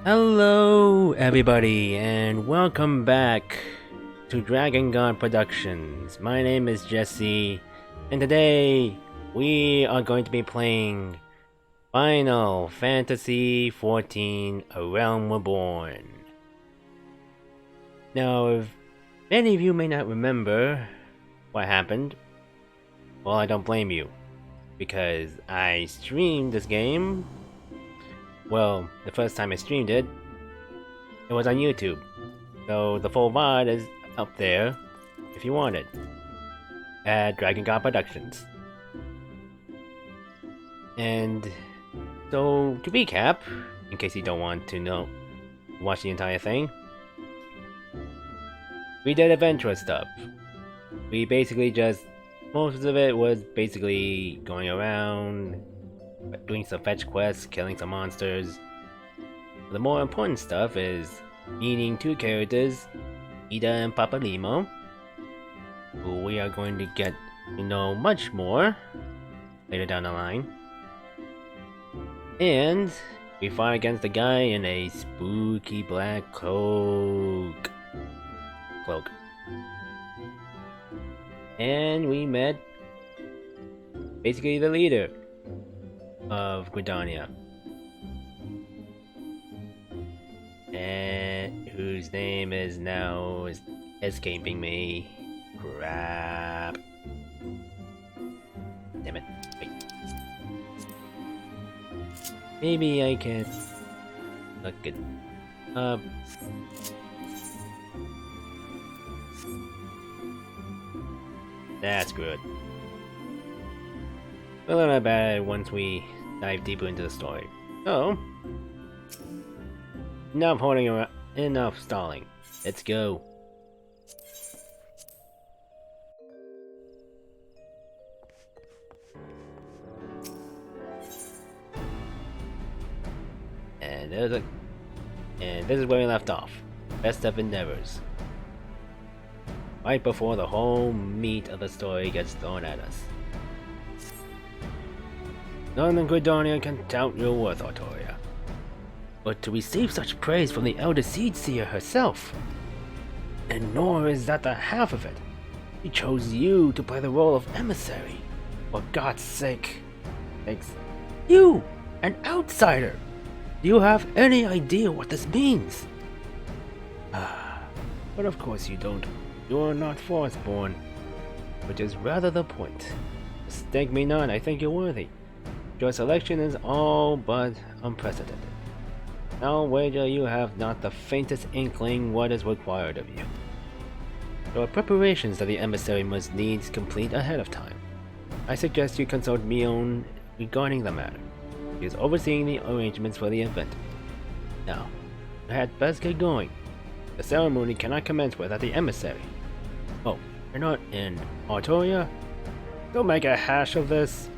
Hello, everybody, and welcome back to Dragon God Productions. My name is Jesse, and today we are going to be playing Final Fantasy XIV: A Realm Reborn. Now, if many of you may not remember what happened, well, I don't blame you, because I streamed this game. Well, the first time I streamed it was on YouTube. So the full VOD is up there if you want it at Dragon God Productions. And so to recap, in case you don't want to watch the entire thing, we did adventure stuff. We basically most of it was basically going around, doing some fetch quests, killing some monsters. The more important stuff is meeting two characters, Ida and Papa Limo, who we are going to get to know much more later down the line. And we fought against a guy in a spooky black cloak. And we met basically the leader of Gridarnia, and whose name is now escaping me. Crap. Damn it. Wait. Maybe I can look it up. That's good. We'll learn about it once we dive deeper into the story. So, enough holding around, enough stalling. Let's go. And this is where we left off. Best of endeavors. Right before the whole meat of the story gets thrown at us. None in Gridarnia can doubt your worth, Artoria. But to receive such praise from the Elder Seedseer herself, and nor is that the half of it. She chose you to play the role of emissary. For God's sake. Thanks. You! An outsider! Do you have any idea what this means? But of course you don't. You are not forest-born, which is rather the point. Mistake me not, I think you're worthy. Your selection is all but unprecedented. I'll wager you have not the faintest inkling what is required of you. There are preparations that the emissary must needs complete ahead of time. I suggest you consult Mion regarding the matter. She is overseeing the arrangements for the event. Now, I had best get going. The ceremony cannot commence without the emissary. Oh, you're not in Artoria? Don't make a hash of this.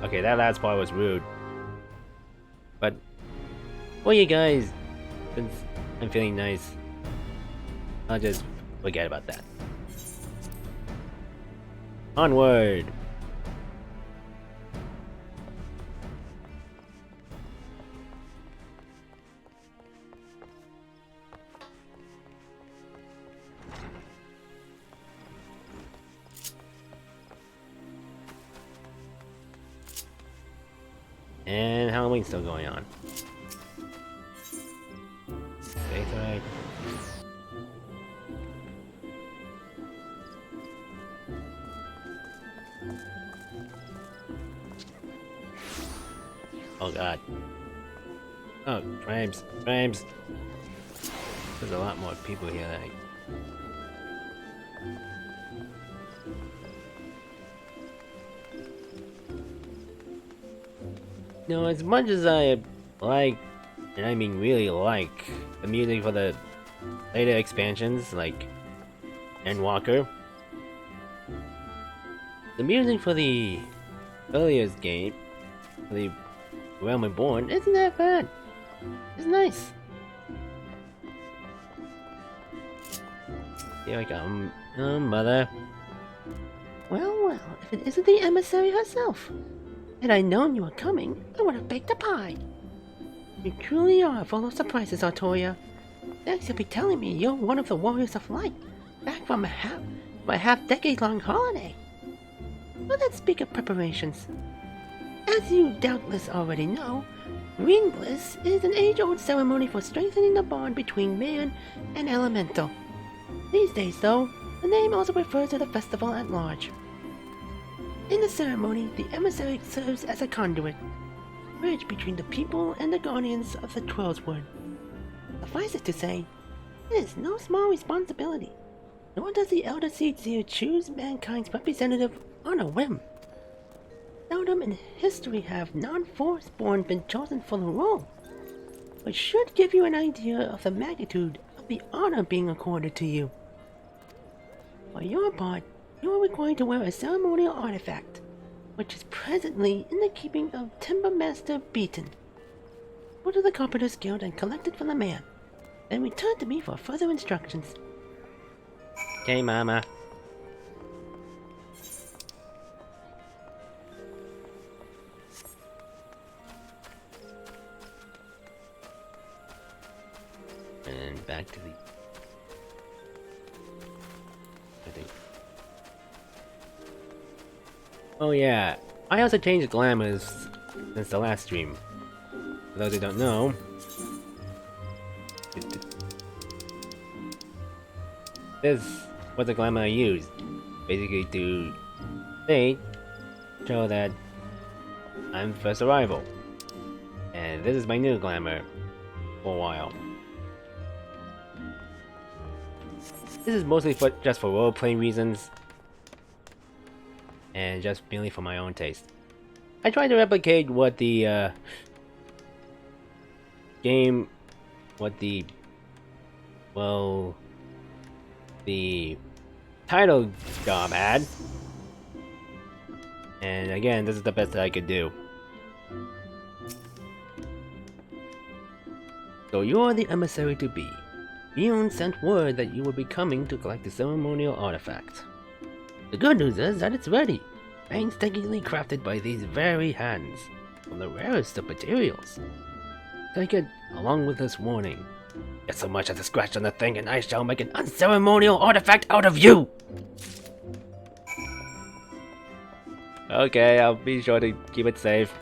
Okay, that last part was rude. But, well, you guys, since I'm feeling nice, I'll just forget about that. Onward! And Halloween's still going on. Faith right. Oh god. Oh, frames. There's a lot more people here than as much as I like, and I mean really like, the music for the later expansions, like Endwalker, the music for the earlier game, for the Realm Reborn, isn't that bad. It's nice. Here I come. Oh, mother. Well, if it isn't the emissary herself. Had I known you were coming, I would have baked a pie. You truly are full of surprises, Artoria. Thanks for telling me you're one of the Warriors of Light, back from a half-decade-long holiday. Well, let's speak of preparations. As you doubtless already know, Green Bliss is an age-old ceremony for strengthening the bond between man and elemental. These days, though, the name also refers to the festival at large. In the ceremony, the emissary serves as a conduit, bridge between the people and the guardians of the Tweleswood. Suffice it to say, it is no small responsibility, nor does the Elder Seer choose mankind's representative on a whim. Seldom in history have non-Forceborn been chosen for the role, which should give you an idea of the magnitude of the honor being accorded to you. For your part, you are required to wear a ceremonial artifact, which is presently in the keeping of Timber Master Beaton. Go to the Carpenter's Guild and collect it from the man, then return to me for further instructions. Okay, Mama. And back to the... I think... Oh yeah, I also changed glamours since the last stream. For those who don't know... This was the glamour I used. Basically to show that I'm first arrival. And this is my new glamour for a while. This is mostly just for role-playing reasons, and just mainly for my own taste. I tried to replicate what the the title job had, and again, this is the best that I could do. So you are the emissary to be. Leon sent word that you would be coming to collect the ceremonial artifact. The good news is that it's ready, painstakingly crafted by these very hands, from the rarest of materials. Take it along with this warning. Get so much as a scratch on the thing and I shall make an unceremonial artifact out of you! Okay, I'll be sure to keep it safe.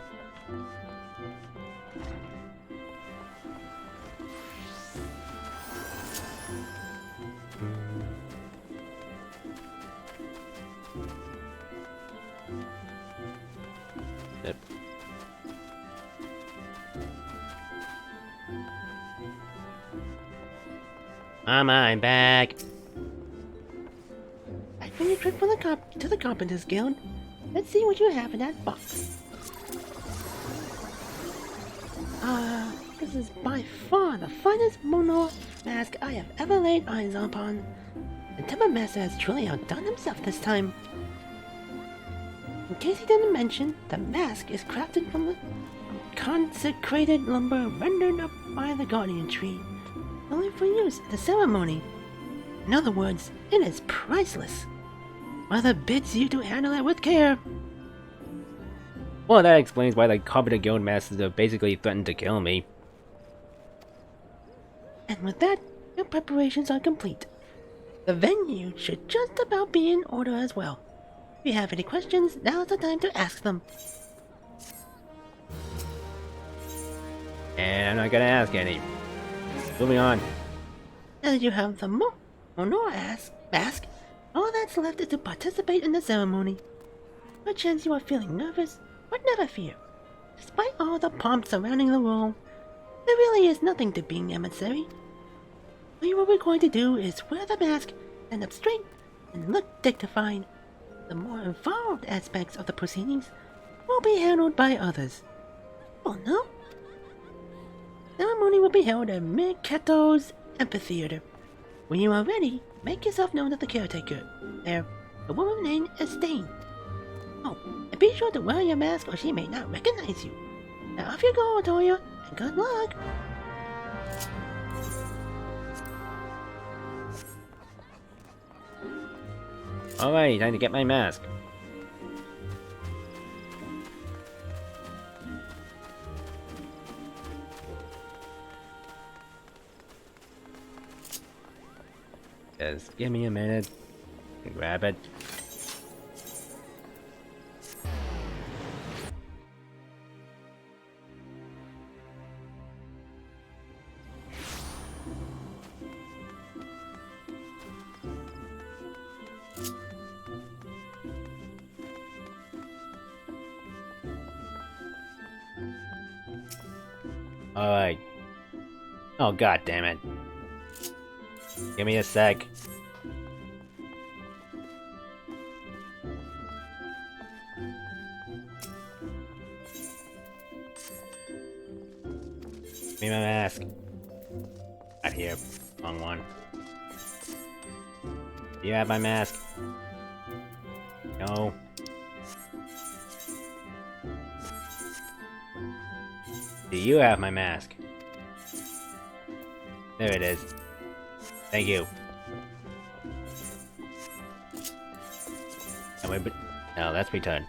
Yep. Mama, I'm back. I finished trip for to the Carpenter's Guild. Let's see what you have in that box. This is by far the finest Mono mask I have ever laid eyes upon. The Timber Master has truly outdone himself this time. In case he didn't mention, the mask is crafted from consecrated lumber rendered up by the Guardian Tree, only for use in the ceremony. In other words, it is priceless. Mother bids you to handle it with care. Well, that explains why the Carpenter Guild Masters have basically threatened to kill me. And with that, your preparations are complete. The venue should just about be in order as well. If you have any questions, now's the time to ask them. And I'm not gonna ask any. Moving on. Now that you have the Mono mask, all that's left is to participate in the ceremony. Perchance you are feeling nervous, but never fear. Despite all the pomp surrounding the role, there really is nothing to being emissary. All you are required to do is wear the mask, stand up straight, and look dignified. The more involved aspects of the proceedings will be handled by others. Oh no? The ceremony will be held at Miketo's Amphitheater. When you are ready, make yourself known to the caretaker. There, the woman's name is Stain. Oh, and be sure to wear your mask or she may not recognize you. Now off you go, Otoya, and good luck! Alright, time to get my mask. Just give me a minute to grab it. Alright. Oh, god damn it. Give me a sec. Give me my mask. Not here. Wrong one. Do you have my mask? No. Do you have my mask? There it is. Thank you. Oh, wait, but no, that's return.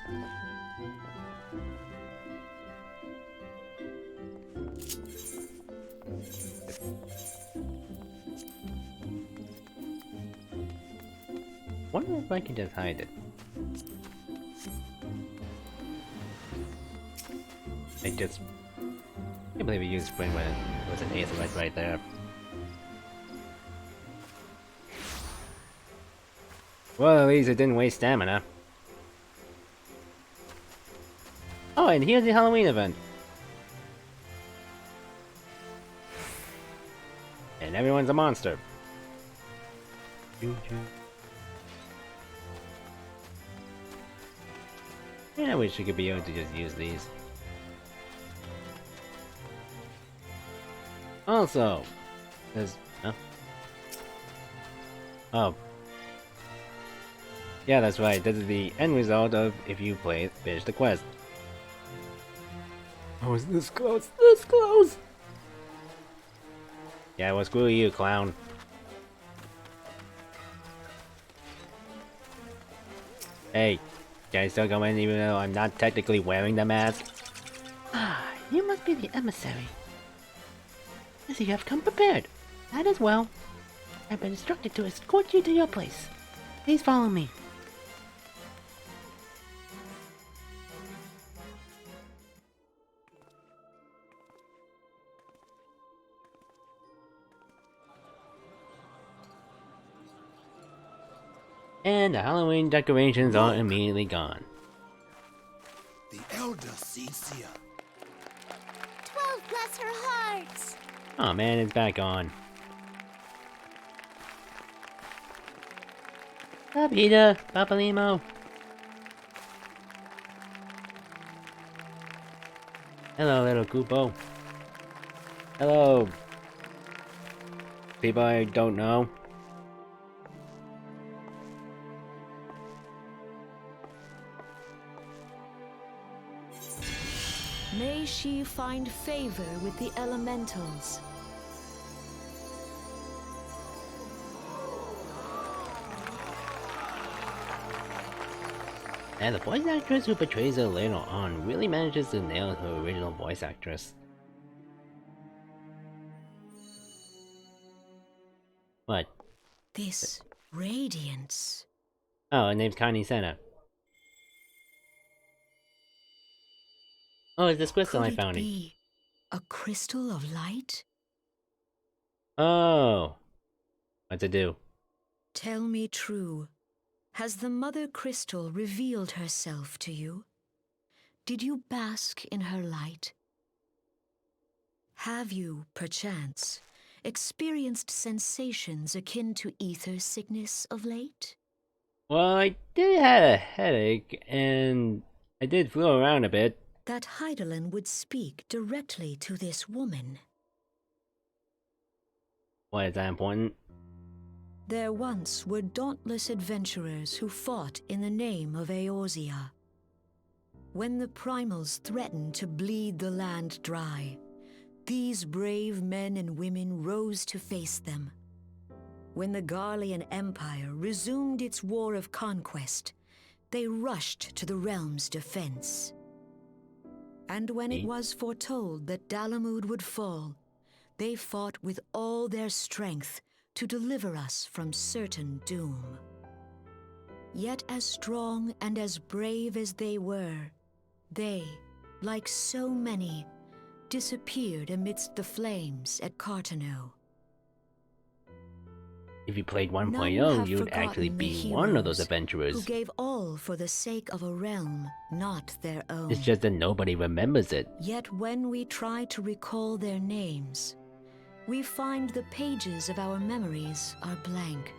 Wonder if I can just hide it. I just can't believe you used spring when it was an ace right there. Well, at least it didn't waste stamina. Oh, and here's the Halloween event. And everyone's a monster. Yeah, I wish you could be able to just use these. Also, there's... Huh? Oh. Yeah, that's right. This is the end result of if you finish the quest. I was this close, this close! Yeah, well, screw you, clown. Hey, can I still go in even though I'm not technically wearing the mask? Ah, you must be the emissary. I see you have come prepared. That as well. I've been instructed to escort you to your place. Please follow me. And the Halloween decorations are immediately gone. The elder sees here. 12 bless her hearts! Oh man, it's back on. Peter, Papa Limo. Hello, little Koopo. Hello. People I don't know. May she find favor with the elementals. And the voice actress who portrays her later on really manages to nail her original voice actress. What? This radiance. Oh, her name's Kan-E-Senna. Oh, it's this crystal I found. Could it be a crystal of light? Oh. What to do? Tell me true. Has the Mother Crystal revealed herself to you? Did you bask in her light? Have you, perchance, experienced sensations akin to ether sickness of late? Well, I did have a headache, and I did flow around a bit. That Heidelin would speak directly to this woman. Why is that important? There once were dauntless adventurers who fought in the name of Eorzea. When the primals threatened to bleed the land dry, these brave men and women rose to face them. When the Garlean Empire resumed its war of conquest, they rushed to the realm's defense. And when it was foretold that Dalamud would fall, they fought with all their strength to deliver us from certain doom. Yet as strong and as brave as they were, they, like so many, disappeared amidst the flames at Cartano. If you played None 1.0, have you'd actually forgotten the be one of those heroes adventurers. who gave all for the sake of a realm not their own. It's just that nobody remembers it. Yet when we try to recall their names, we find the pages of our memories are blank,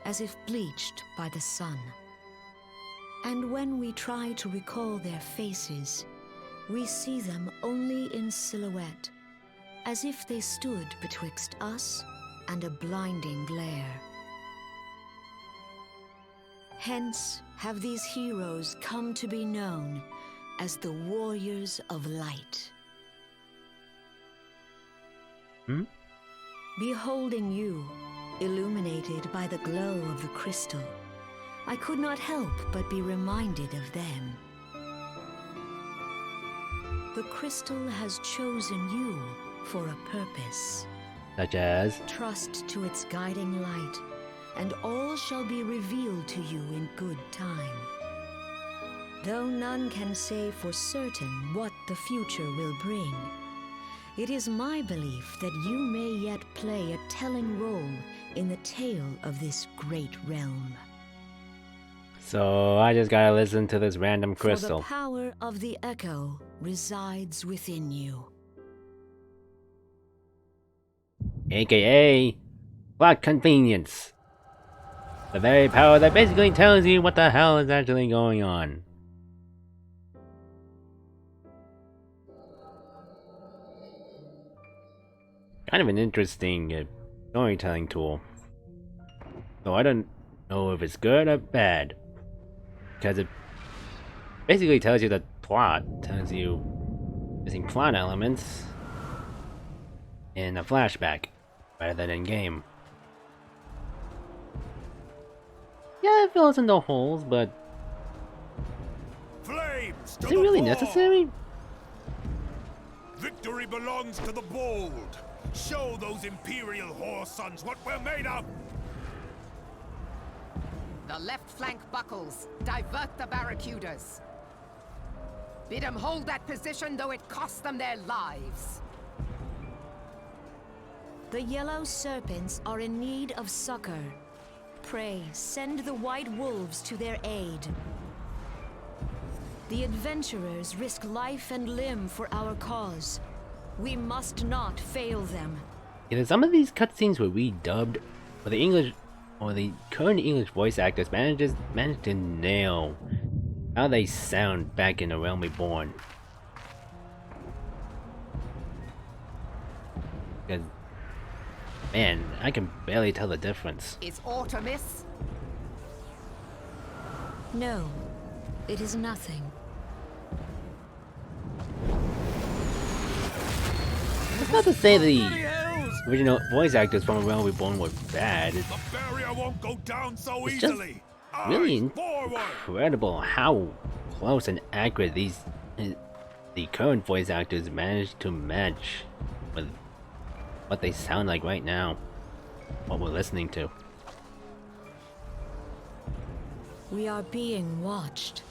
as if bleached by the sun. And when we try to recall their faces, we see them only in silhouette, as if they stood betwixt us and a blinding glare. Hence have these heroes come to be known as the Warriors of Light. Beholding you, illuminated by the glow of the crystal, I could not help but be reminded of them. The crystal has chosen you for a purpose. Such as? Trust to its guiding light, and all shall be revealed to you in good time. Though none can say for certain what the future will bring, it is my belief that you may yet play a telling role in the tale of this great realm. So I just gotta listen to this random For crystal. the power of the echo resides within you. AKA plot convenience. The very power that basically tells you what the hell is actually going on. Kind of an interesting storytelling tool. So I don't know if it's good or bad. Because it basically tells you the plot, tells you missing plot elements in a flashback rather than in game. Yeah, it fills in the holes, but Flames to is it the really fore! necessary? Victory belongs to the bold. Show those Imperial whore sons what we're made of. The left flank buckles. Divert the barracudas. Bid them hold that position, though it costs them their lives. The yellow serpents are in need of succor. Pray, send the white wolves to their aid. The adventurers risk life and limb for our cause. We must not fail them. Either some of these cutscenes were redubbed, or the English, or the current English voice actors managed to nail how they sound back in The Realm Reborn. Because, man, I can barely tell the difference. Is aught amiss? No, it is nothing. It's not to say the original voice actors from The Realm Reborn were bad. The barrier won't go down so It's just easily. really Eyes forward. incredible how close and accurate the current voice actors managed to match with what they sound like right now, what we're listening to. We are being watched.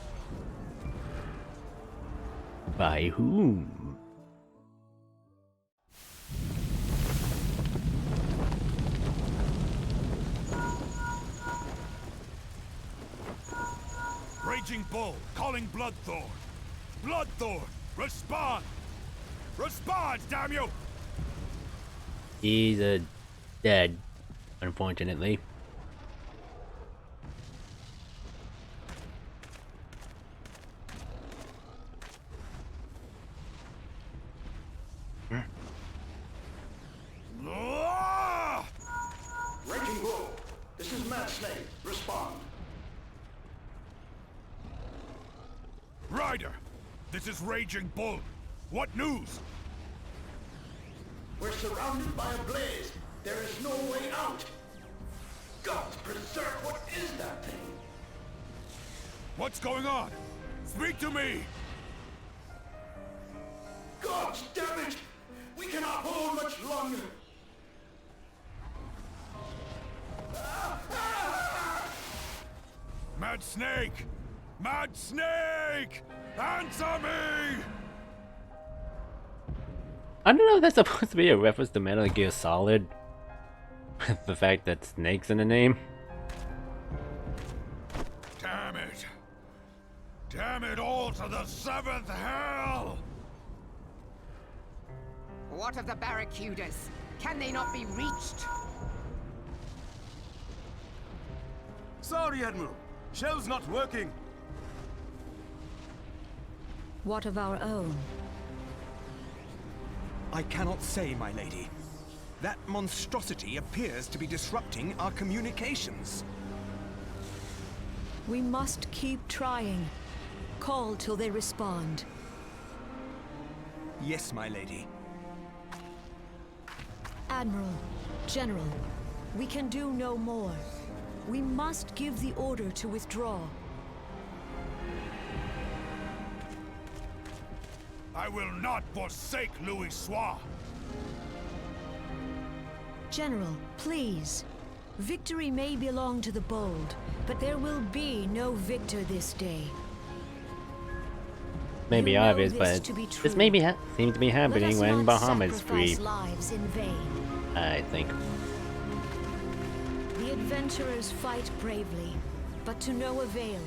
By whom? Raging Bull, calling Bloodthorn. Bloodthorn, respond! Respond, damn you! He's dead, unfortunately. Ah! Raging Bull, this is Mad Snake. Respond. Ryder, this is Raging Bull. What news? We're surrounded by a blaze. There is no way out. Gods preserve, what is that thing? What's going on? Speak to me! Gods damn it! We cannot hold much longer. Mad Snake! Mad Snake! Answer me! I don't know if that's supposed to be a reference to Metal Gear Solid. The fact that Snake's in the name. Damn it! Damn it all to the 7th hell! What of the barracudas? Can they not be reached? Sorry, Admiral. Shell's not working. What of our own? I cannot say, my lady. That monstrosity appears to be disrupting our communications. We must keep trying. Call till they respond. Yes, my lady. Admiral, General, we can do no more. We must give the order to withdraw. I will not forsake Louis Soir. General, please. Victory may belong to the bold, but there will be no victor this day. Maybe You know obvious, this but to be this true. maybe seems to be Let happening us when not Bahamut's free. sacrifice lives in vain. I think. The adventurers fight bravely, but to no avail.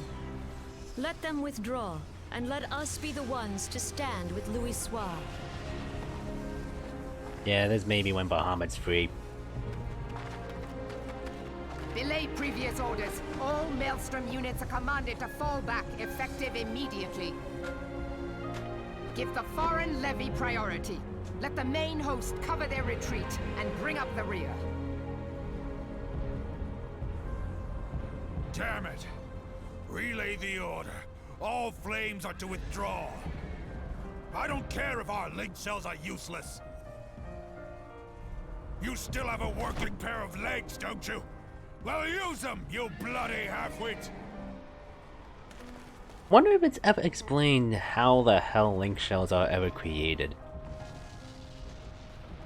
Let them withdraw, and let us be the ones to stand with Louis Soir. Yeah, this may be when Bahamut's free. Belay previous orders. All Maelstrom units are commanded to fall back, effective immediately. Give the foreign levy priority. Let the main host cover their retreat and bring up the rear. Damn it! Relay the order. All flames are to withdraw. I don't care if our link shells are useless. You still have a working pair of legs, don't you? Well, use them, you bloody half-wit! Wonder if it's ever explained how the hell link shells are ever created.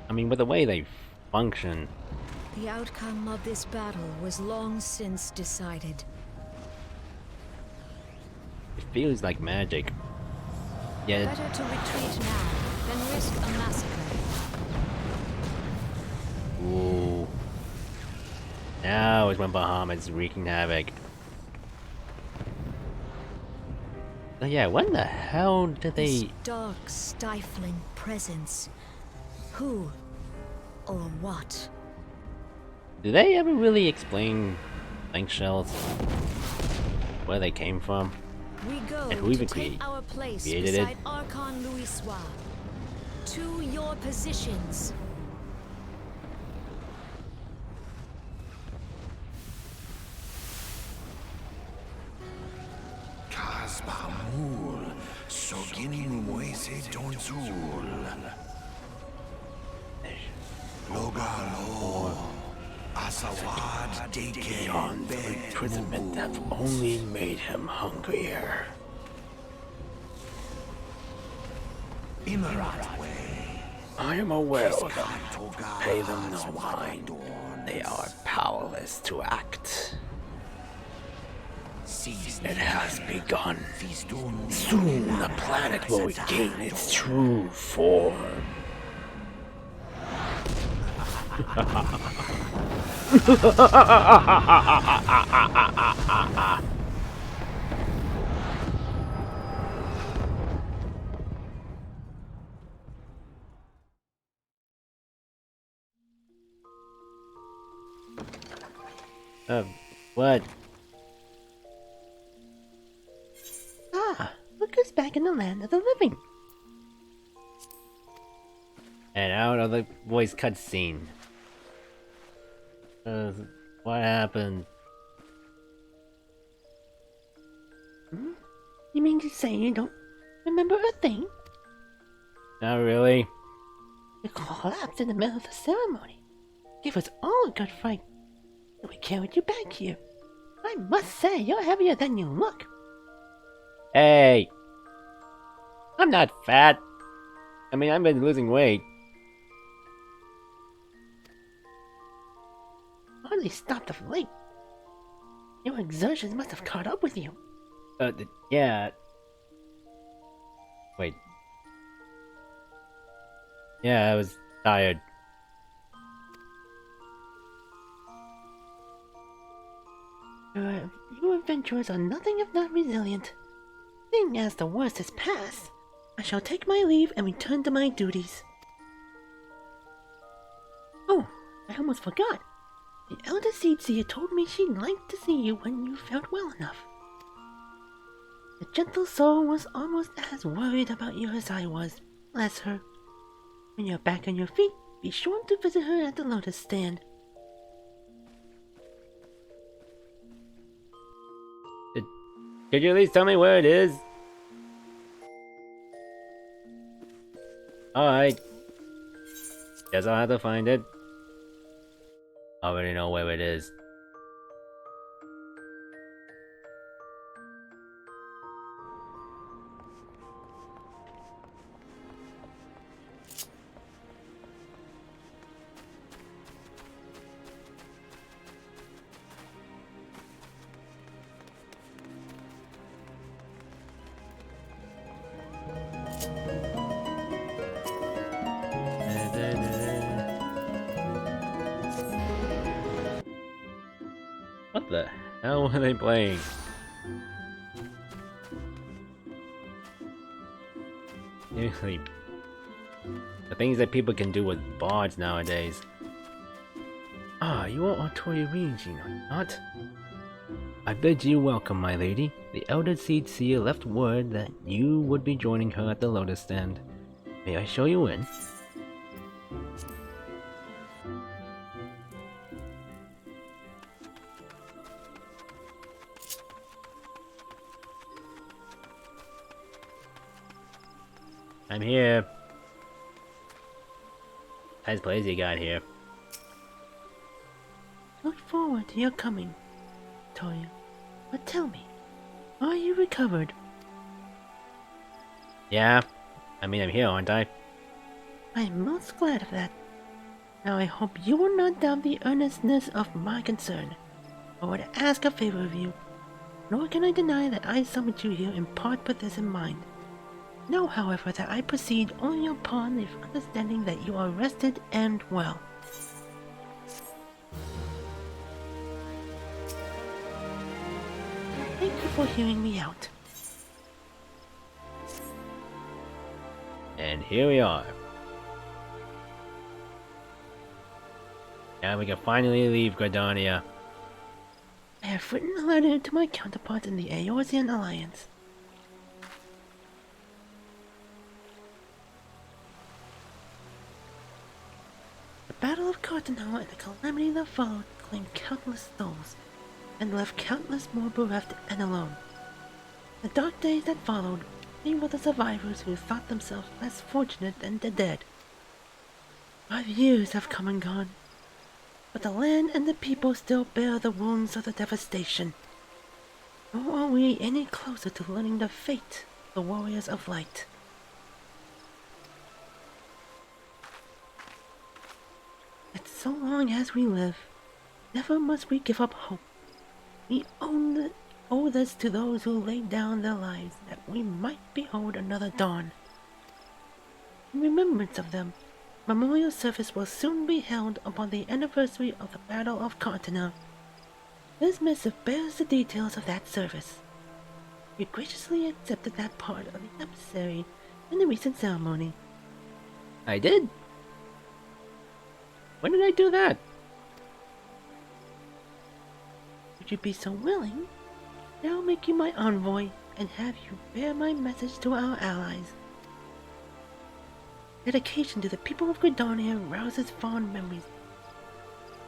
I mean, with the way they function. The outcome of this battle was long since decided. It feels like magic. Yeah, Better to retreat now than risk a massacre. ooh. Now is when Bahamut's wreaking havoc. Oh yeah, when the hell did This they... dark, stifling presence. Who or what? Did they ever really explain link shells? Where they came from? We go And who to even take our place created it? beside Archon Louis Soir. To your positions. Kasbamul, Sogin Muese Tonsul. Logalo, Asawad Deke, The imprisonment have only made him hungrier. Imarat Way, I am aware of them. Pay them no mind. They are powerless to act. It has begun. Soon the planet will regain its true form. What? Ah, look who's back in the land of the living. And out of the voice cutscene. What happened? You mean to say you don't remember a thing? Not really. You collapsed in the middle of the ceremony. Gave us all a good fight. And we carried you back here. I must say, you're heavier than you look. Hey! I'm not fat. I mean, I've been losing weight. Hardly stopped the flake. Your exertions must have caught up with you. Yeah. Wait. Yeah, I was tired. Your adventurers are nothing if not resilient. Seeing as the worst has passed, I shall take my leave and return to my duties. Oh, I almost forgot. The elder seed seer told me she'd like to see you when you felt well enough. The gentle soul was almost as worried about you as I was. Bless her. When you're back on your feet, be sure to visit her at the lotus stand. Could you at least tell me where it is? Alright. Guess I'll have to find it. I already know where it is. What the hell were they playing? Seriously. The things that people can do with bards nowadays. Ah, you are Artoria Regine, are you not? I bid you welcome, my lady. The Elder Seed Seer left word that you would be joining her at the lotus stand. May I show you in? I'm here. Nice place you got here. Look forward to your coming, Toya. But tell me, are you recovered? Yeah. I mean, I'm here, aren't I? I am most glad of that. Now I hope you will not doubt the earnestness of my concern. I would ask a favor of you. Nor can I deny that I summoned you here in part with this in mind. Know, however, that I proceed only upon the understanding that you are rested and well. Thank you for hearing me out. And here we are. Now we can finally leave Gridarnia. I have written a letter to my counterparts in the Eorzean Alliance. The Battle of Cartanel and the calamity that followed claimed countless souls, and left countless more bereft and alone. The dark days that followed, we were the survivors who thought themselves less fortunate than the dead. 5 years have come and gone, but the land and the people still bear the wounds of the devastation. Nor are we any closer to learning the fate of the warriors of light. Yet so long as we live, never must we give up hope. We owe this to those who laid down their lives that we might behold another dawn. In remembrance of them, a memorial service will soon be held upon the anniversary of the Battle of Cartanel. This missive bears the details of that service. You graciously accepted that part of the emissary in the recent ceremony. I did? When did I do that? Would you be so willing? I'll make you my envoy and have you bear my message to our allies. Dedication to the people of Gridarnia rouses fond memories.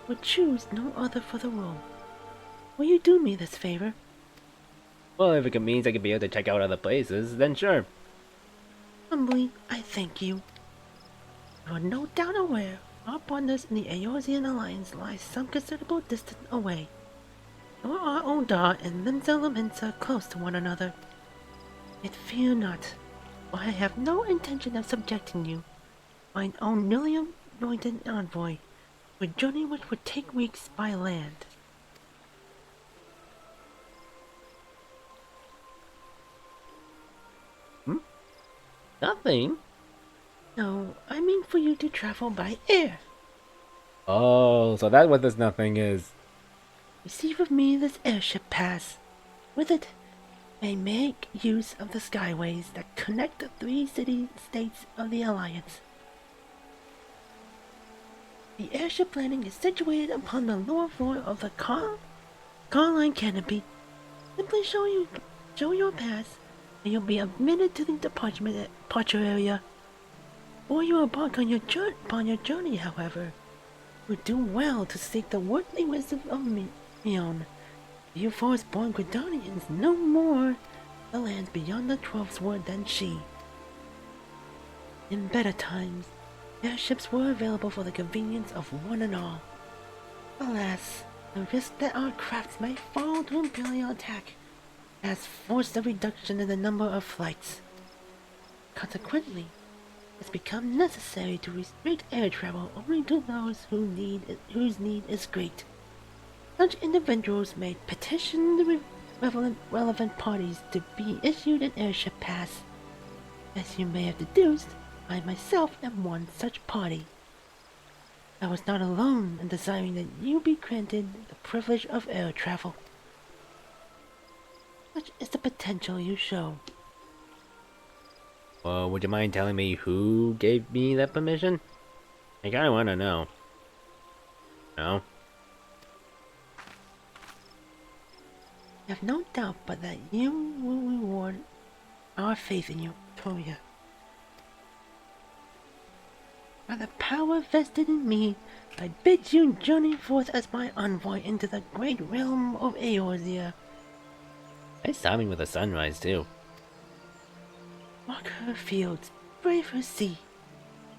Would choose no other for the role. Will you do me this favor? Well, if it means I could be able to check out other places, then sure. Humbly, I thank you. You are no doubt aware our partners in the Eorzean Alliance lie some considerable distance away. Nor are Odar and Limsa close to one another. Yet fear not, for I have no intention of subjecting you, mine own newly anointed envoy, to a journey which would take weeks by land. Nothing? No, I mean for you to travel by air. Oh, so that's what this nothing is. Receive of me this airship pass. With it, may make use of the skyways that connect the 3 city-states of the Alliance. The airship landing is situated upon the lower floor of the car line canopy. Simply show your pass, and you'll be admitted to the departure area. Before you embark on your journey, however, you would do well to seek the worldly wisdom of Mion. You forest-born Gridarnians know more the lands beyond the 12th sword than she. In better times, airships were available for the convenience of one and all. Alas, the risk that our crafts may fall to Imperial attack has forced a reduction in the number of flights. Consequently, it's become necessary to restrict air travel only to those whose need is great. Such individuals may petition the relevant parties to be issued an airship pass. As you may have deduced, I myself am one such party. I was not alone in desiring that you be granted the privilege of air travel. Such is the potential you show. Well, would you mind telling me who gave me that permission? I kinda wanna know. No? I have no doubt but that you will reward our faith in you, Toya. By the power vested in me, I bid you journey forth as my envoy into the great realm of Eorzea. Nice timing with the sunrise, too. Walk her fields, brave her sea,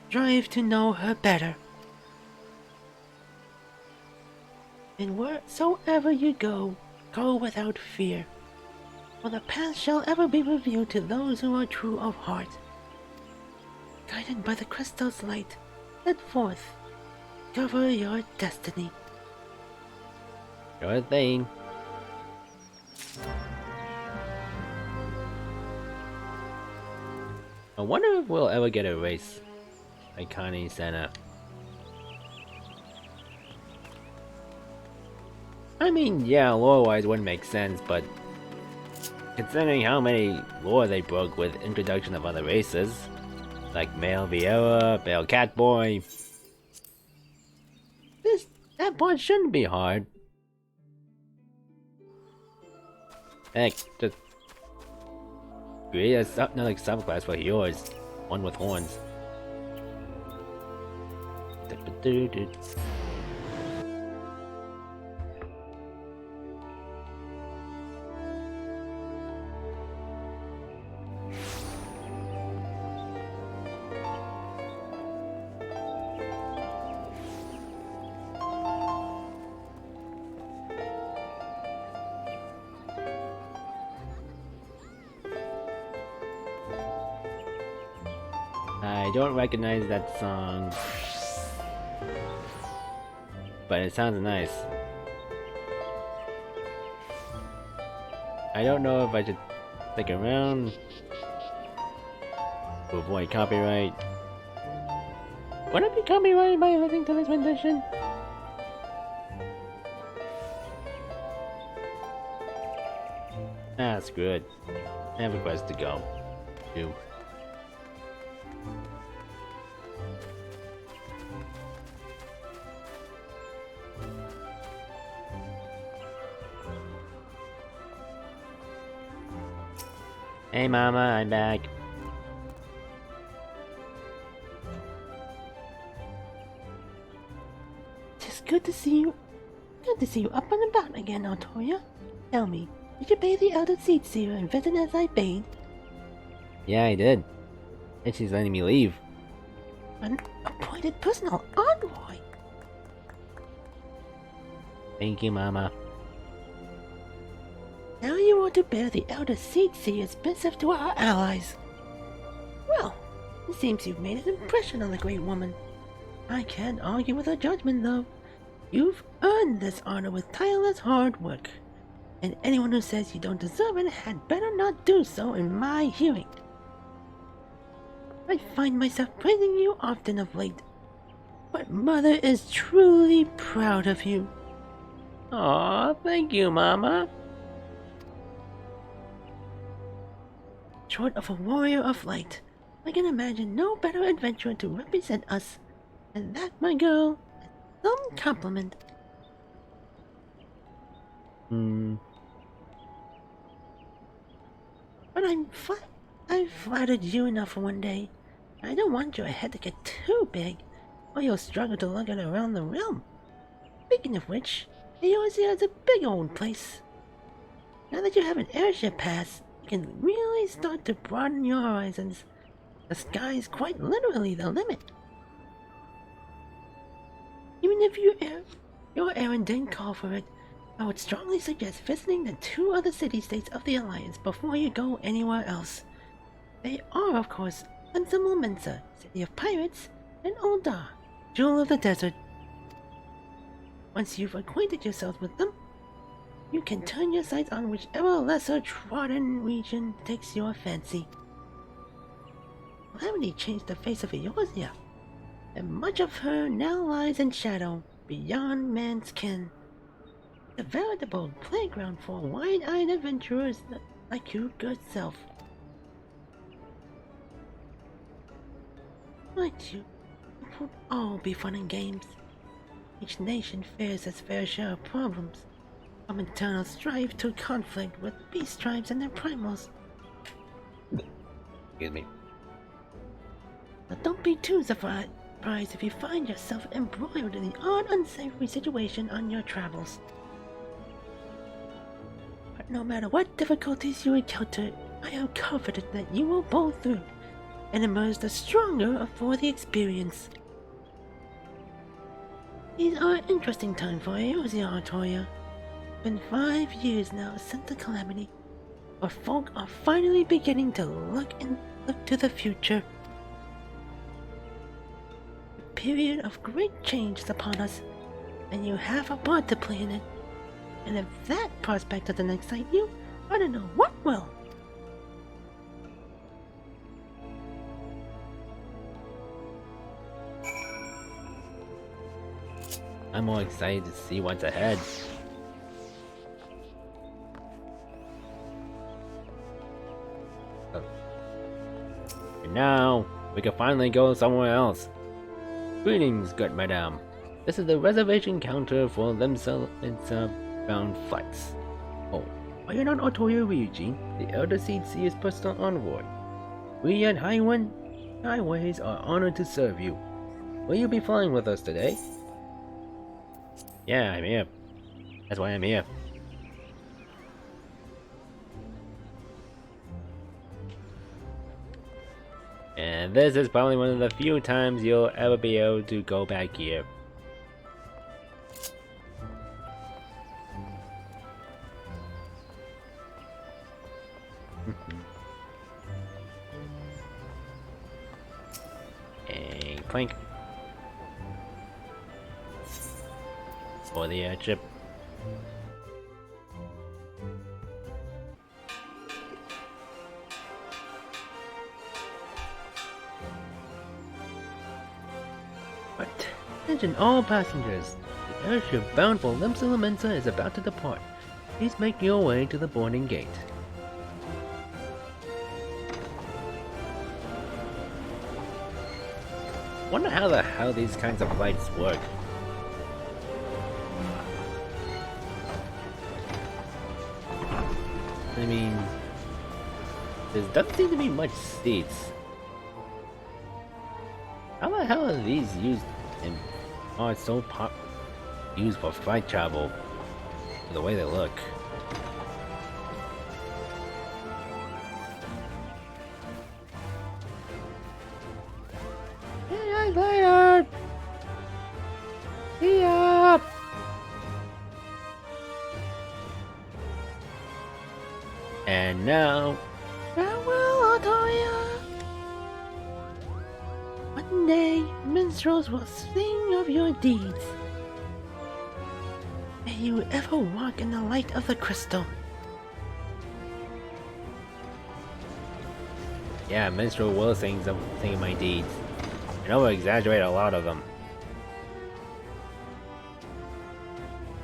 strive to know her better. And wheresoever you go, go without fear, for the path shall ever be revealed to those who are true of heart. Guided by the crystal's light, head forth, cover your destiny. Sure thing. I wonder if we'll ever get a race like Kan-E-Senna. I mean, yeah, lore-wise wouldn't make sense, but considering how many lore they broke with introduction of other races, like Male Vieira, Male Catboy, that part shouldn't be hard. Heck, just create another subclass for yours, one with horns. I don't recognize that song, but it sounds nice. I don't know if I should stick around to avoid copyright. Would it be copyrighted by listening to this rendition? Ah, screw it. I have a quest to go to. Hey mama, I'm back. It's good to see you. Good to see you up and about again, Altoria. Tell me, did you pay the elder seat seer and visit as I bade? Yeah, I did. And she's letting me leave. An appointed personal envoy. Thank you, mama. Now you are to bear the elder seat seer's missive to our allies. Well, it seems you've made an impression on the great woman. I can't argue with her judgment, though. You've earned this honor with tireless hard work, and anyone who says you don't deserve it had better not do so in my hearing. I find myself praising you often of late. But Mother is truly proud of you. Aw, thank you, Mama. Short of a warrior of light, I can imagine no better adventurer to represent us. And that, my girl, is some compliment. But I've flattered you enough for one day. I don't want your head to get too big, or you'll struggle to lug it around the realm. Speaking of which, Eorzea is a big old place. Now that you have an airship pass, you can really start to broaden your horizons. The sky is quite literally the limit. Even if your errand didn't call for it, I would strongly suggest visiting the 2 other city-states of the Alliance before you go anywhere else. They are, of course, Mensa, City of Pirates, and Ul'dah, Jewel of the Desert. Once you've acquainted yourselves with them, you can turn your sights on whichever lesser-trodden region takes your fancy. Calamity changed the face of Eorzea, and much of her now lies in shadow, beyond man's ken. A veritable playground for wide-eyed adventurers like your good self. Mind you, it won't all be fun and games. Each nation faces its fair share of problems, from internal strife to conflict with beast tribes and their primals. Excuse me. But don't be too surprised if you find yourself embroiled in the odd unsavory situation on your travels. But no matter what difficulties you encounter, I am confident that you will pull through and emerge the stronger for the experience. These are interesting times for Eorzea, Artoria. It's been 5 years now since the calamity, where folk are finally beginning to look to the future. A period of great change is upon us, and you have a part to play in it. And if that prospect doesn't excite you, I don't know what will. I'm more excited to see what's ahead. And now, we can finally go somewhere else. Greetings, good madame. This is the reservation counter for bound flights. Oh, are you not Artoria Ryuji, the Elder Seed Seer's personal envoy? We at Highways are honored to serve you. Will you be flying with us today? Yeah, I'm here. That's why I'm here. And this is probably one of the few times you'll ever be able to go back here. And clink. For the airship. But attention all passengers. The airship bound for Mensa is about to depart. Please make your way to the boarding gate. Wonder how the hell these kinds of flights work. I mean, there doesn't seem to be much seats. How the hell are these used and are so used for flight travel? The way they look. Hey, later. See ya. And now, farewell, Artoria. One day, minstrels will sing of your deeds. May you ever walk in the light of the crystal. Yeah, minstrel will sing my deeds. And over-exaggerate a lot of them.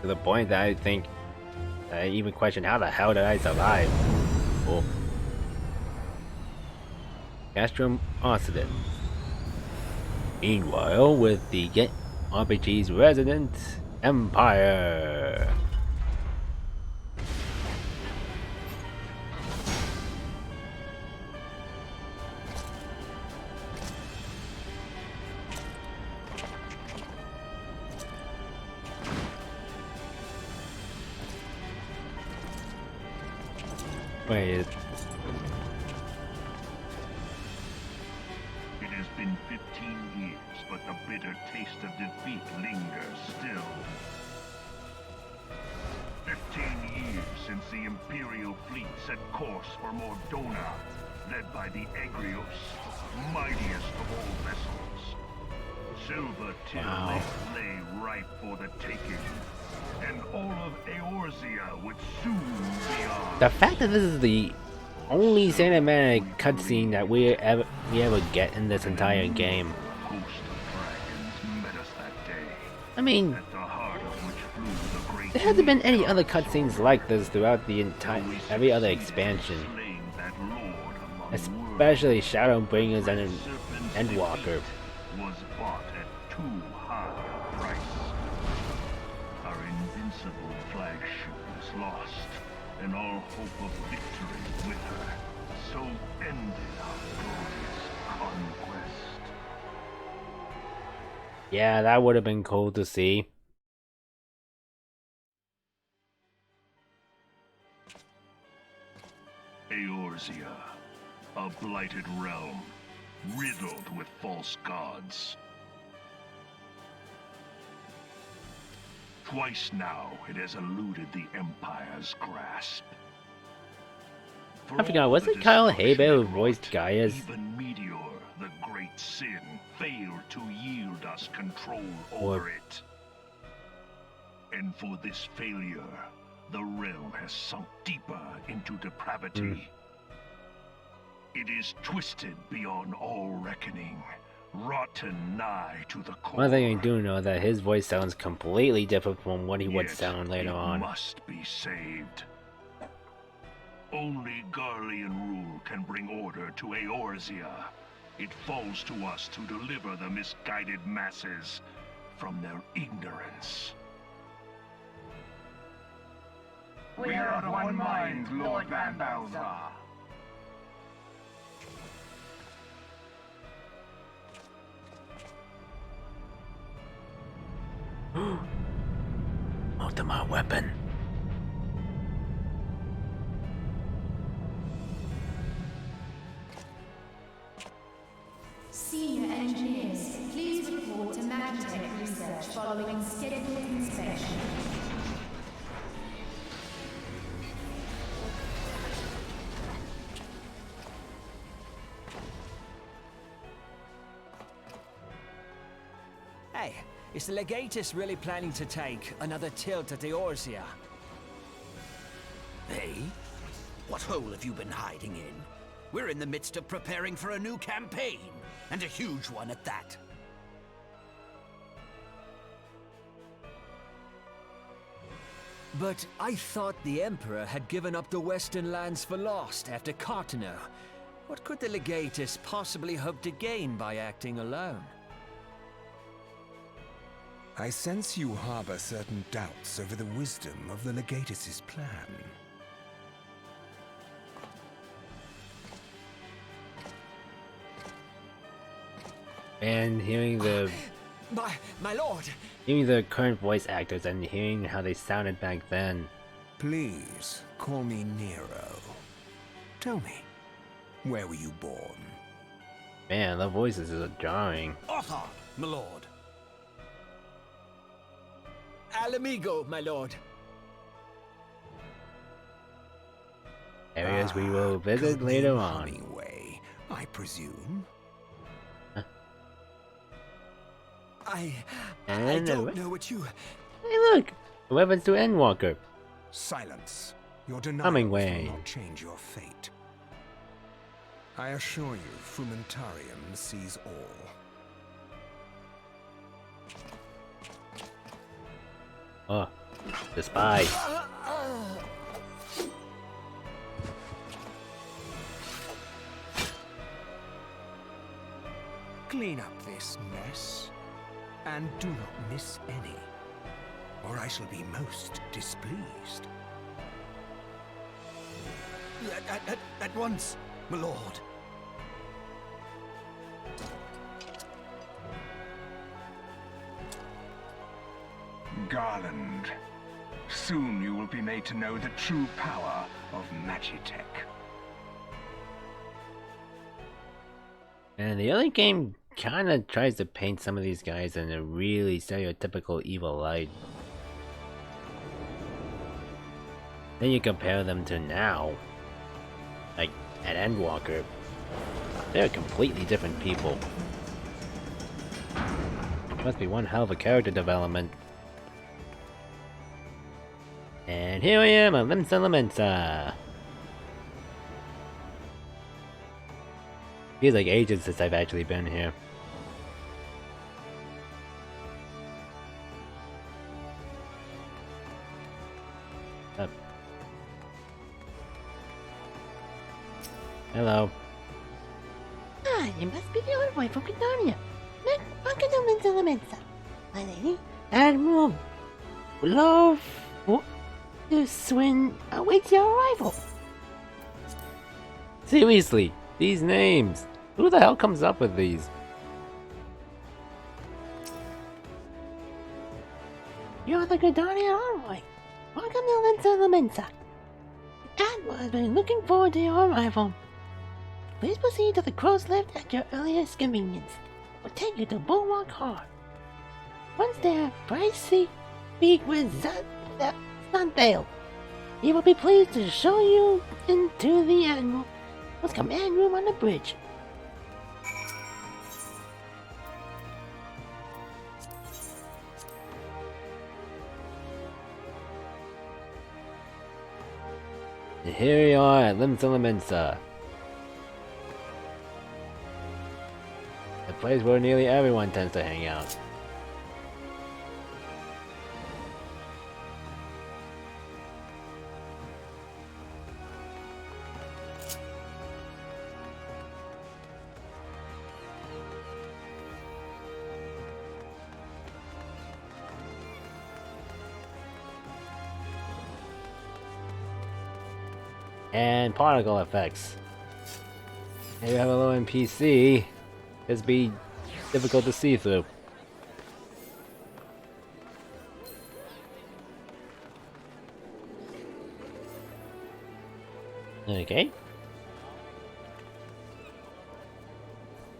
To the point that I think I even question how the hell did I survive? Oh. Castrum Occident. Meanwhile, with the RPG's resident Empire. Wait. It has been 15 years, but the bitter taste of defeat lingers still. 15 years since the Imperial fleet set course for Mordona, led by the Egrios, mightiest of all vessels. Silver Till lay ripe for the taking, and all of Eorzea would soon be ours. The fact that this is the only cinematic cutscene that we ever get in this entire game. Host of dragons met us that day, I mean, at the heart of which flew the great there hasn't been any other cutscenes like this throughout the entire every other expansion, slain that lord among especially Shadowbringers and Endwalker. was bought at too high a price. Our invincible flagship is lost, and all hope of victory with her. So ended our glorious conquest. Yeah, that would have been cool to see. Eorzea, a blighted realm, riddled with false gods. Twice now it has eluded the Empire's grasp. I forgot, was it Kyle Haber who voiced Gaia's? Even Meteor, the great sin, failed to yield us control over it. And for this failure, the realm has sunk deeper into depravity. It is twisted beyond all reckoning, rotten nigh to the core. One thing I do know that his voice sounds completely different from what he would Yet sound later it on. must be saved. Only Garlean rule can bring order to Eorzea. It falls to us to deliver the misguided masses from their ignorance. We are of one mind, Lord Van Balzar. Ultima weapon. Senior engineers, please report to Magitech research following scheduled inspection. Hey, is the Legatus really planning to take another tilt at Eorzea? Hey? What hole have you been hiding in? We're in the midst of preparing for a new campaign, and a huge one at that. But I thought the Emperor had given up the Western lands for lost after Cartano. What could the Legatus possibly hope to gain by acting alone? I sense you harbor certain doubts over the wisdom of the Legatus's plan. And hearing the My lord! hearing the current voice actors and hearing how they sounded back then. Please, call me Nero. Tell me, where were you born? Man, the voices are jarring. Otha, my lord. Alamigo, my lord. Areas we will visit later on. Hemingway, I presume. I And don't know what you... Hey, look! Weapons to Endwalker. Silence. Your denial Hemingway. will not change your fate. I assure you, Frumentarium sees all. Oh, the spy. Clean up this mess, and do not miss any, or I shall be most displeased. At once, my lord. Garland, soon you will be made to know the true power of Magitech. And the other game kind of tries to paint some of these guys in a really stereotypical evil light. Then you compare them to now, like at Endwalker, they're completely different people. Must be one hell of a character development. And here I am, a Limsa Lamenta. Feels like ages since I've actually been here. Up. Hello. Ah, you must be the old wife from Gridarnia. Welcome to Limsa Lamenta. My lady, Admiral Love to Swin awaits your arrival. Seriously, these names. Who the hell comes up with these? You're the Gridarnia envoy. Welcome to Limsa Lamenta. The Admiral has been looking forward to your arrival. Please proceed to the crow's lift at your earliest convenience. We'll take you to Bulwark Hall. Once there, please speak with Stunvale. He will be pleased to show you into the Admiral's command room on the bridge. And here we are at Limsa Lamenta. The place where nearly everyone tends to hang out. And particle effects. Maybe have a low NPC. It's be difficult to see through. Okay.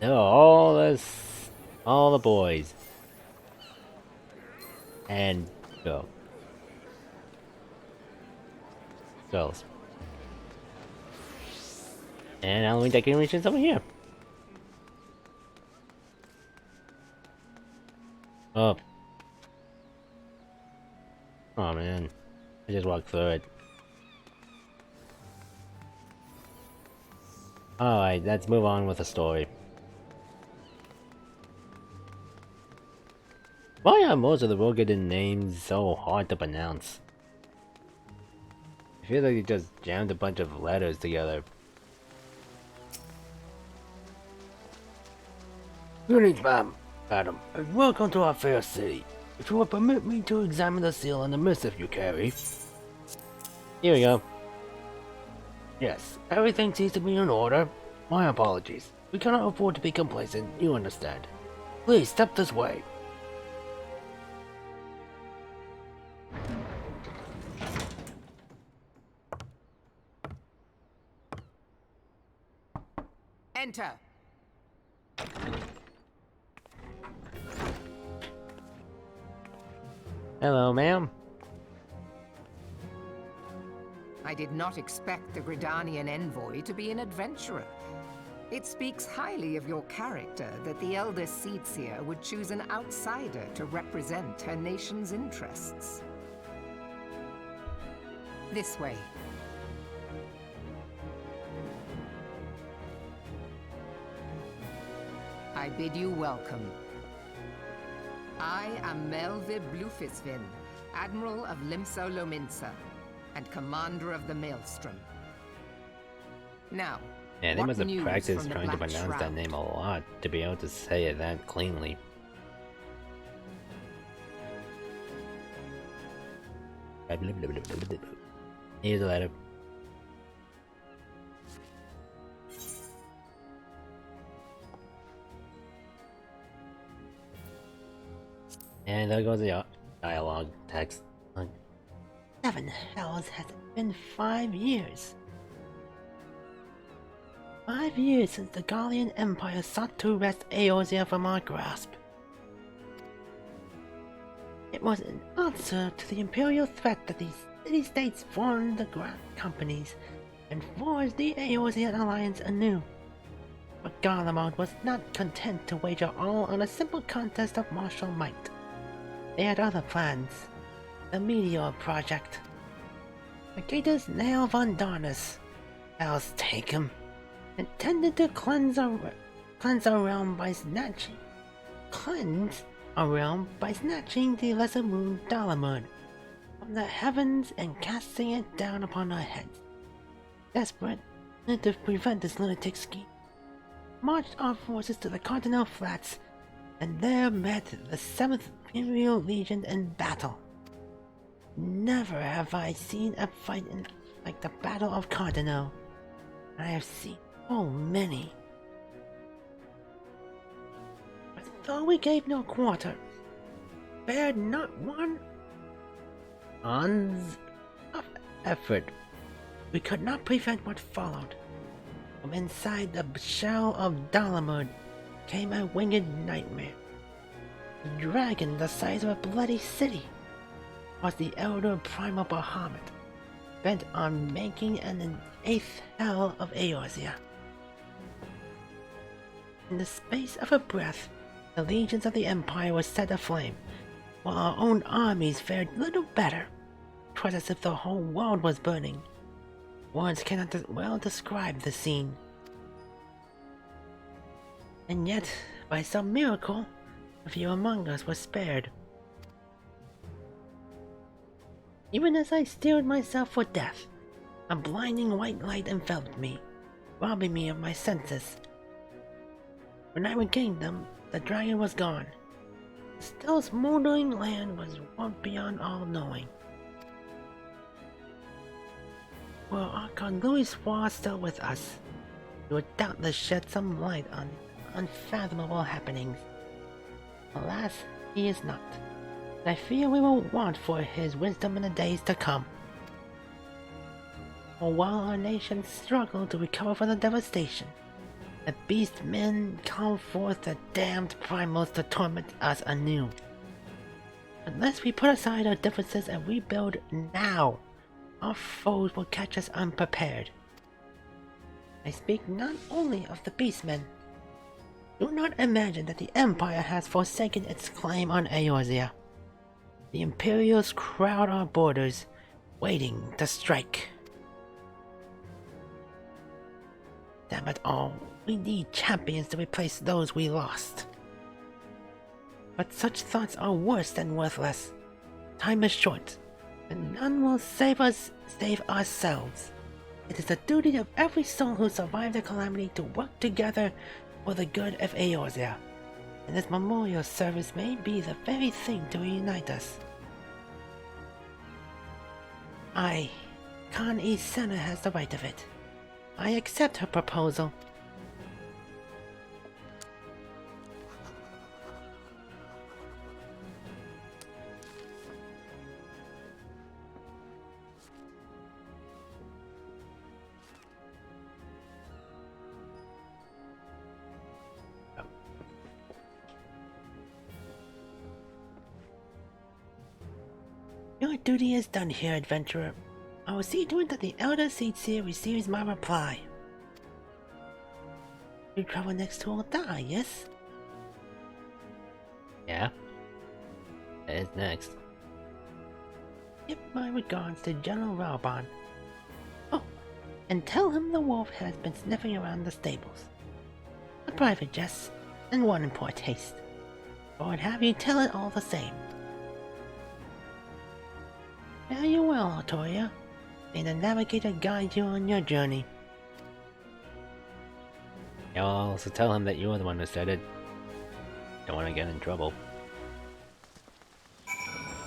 There are all the boys. And girls. And Halloween decorations over here. Oh. Oh man. I just walked through it. Alright, let's move on with the story. Why are most of the Rogadan names so hard to pronounce? I feel like you just jammed a bunch of letters together. Greetings, madam, and welcome to our fair city. If you will permit me to examine the seal and the missive you carry. Here we go. Yes, everything seems to be in order. My apologies. We cannot afford to be complacent, you understand. Please step this way. Enter. Hello, ma'am. I did not expect the Gridarnian envoy to be an adventurer. It speaks highly of your character that the Elder Seedseer would choose an outsider to represent her nation's interests. This way. I bid you welcome. I am Melvib Blufisvin, Admiral of Limso Lominsa, and Commander of the Maelstrom. Now, Yeah, they what must have news practiced from the trying to Black pronounce that Shroud? name a lot to be able to say it that cleanly. Here's a letter. And there goes the dialogue text. 7 hells has it been 5 years? 5 years since the Gallian Empire sought to wrest Eorzea from our grasp. It was in answer to the imperial threat that these city-states formed the Grand Companies and forged the Eorzean alliance anew. But Garlemald was not content to wager all on a simple contest of martial might. They had other plans. The Meteor Project. Brigaders Nail von Darnus, Hell's take him, intended to cleanse a realm by snatching the lesser moon Dalamud from the heavens and casting it down upon our heads. Desperate to prevent this lunatic scheme, marched our forces to the Continental Flats, and there met the 7th Imperial Legion in battle. Never have I seen a fight like the Battle of Cardinal. I have seen so many. But though we gave no quarter, spared not one ounce of effort, we could not prevent what followed. From inside the shell of Dalamud came a winged nightmare. The dragon the size of a bloody city was the elder primal Bahamut, bent on making an 8th hell of Eorzea. In the space of a breath, the legions of the Empire were set aflame, while our own armies fared little better. 'Twas as if the whole world was burning. Words cannot well describe the scene. And yet, by some miracle, a few among us were spared. Even as I steeled myself for death, a blinding white light enveloped me, robbing me of my senses. When I regained them, the dragon was gone. The still smoldering land was warped beyond all knowing. Were Archon Louis War still with us, he would doubtless shed some light on unfathomable happenings. Alas, he is not. I fear we will want for his wisdom in the days to come. For while our nation struggled to recover from the devastation, the beast men called forth the damned primals to torment us anew. Unless we put aside our differences and rebuild now, our foes will catch us unprepared. I speak not only of the beastmen. Do not imagine that the Empire has forsaken its claim on Eorzea. The Imperials crowd our borders, waiting to strike. Damn it all, we need champions to replace those we lost. But such thoughts are worse than worthless. Time is short, and none will save us save ourselves. It is the duty of every soul who survived the calamity to work together for the good of Eorzea, and this memorial service may be the very thing to reunite us. Kan-E-Senna has the right of it. I accept her proposal. Your duty is done here, adventurer. I will see to it that the Elder Seer receives my reply. You travel next to Ul'dah, yes? Yeah. That is next. Give my regards to General Raubon. Oh, and tell him the wolf has been sniffing around the stables. A private jest. and one in poor taste. Or I'd have you tell it all the same. Fare you well, Artoria. May the navigator guide you on your journey. I'll also tell him that you're the one who said it. Don't want to get in trouble.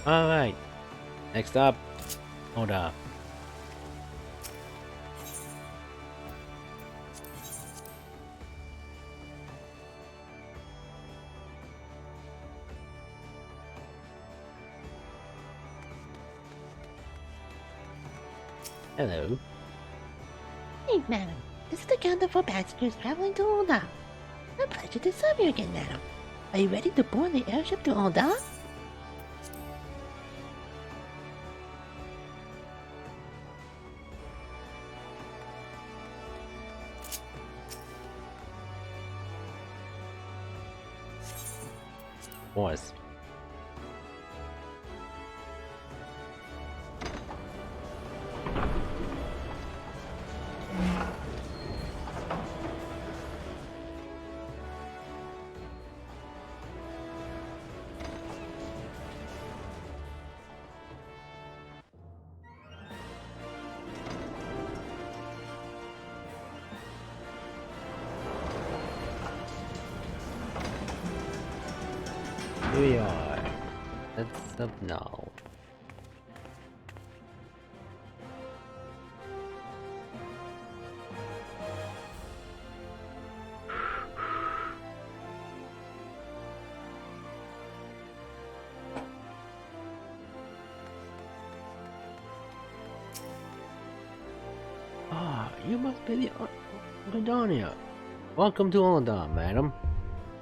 Alright. Next up, Oda. Hello. Hey, madam. This is the counter for passengers traveling to Ul'dah. A pleasure to serve you again, madam. Are you ready to board the airship to Ul'dah? Was. Here we are. Let's up now. Ah, you must be the Gridarnia. Welcome to Ul'dah, madam.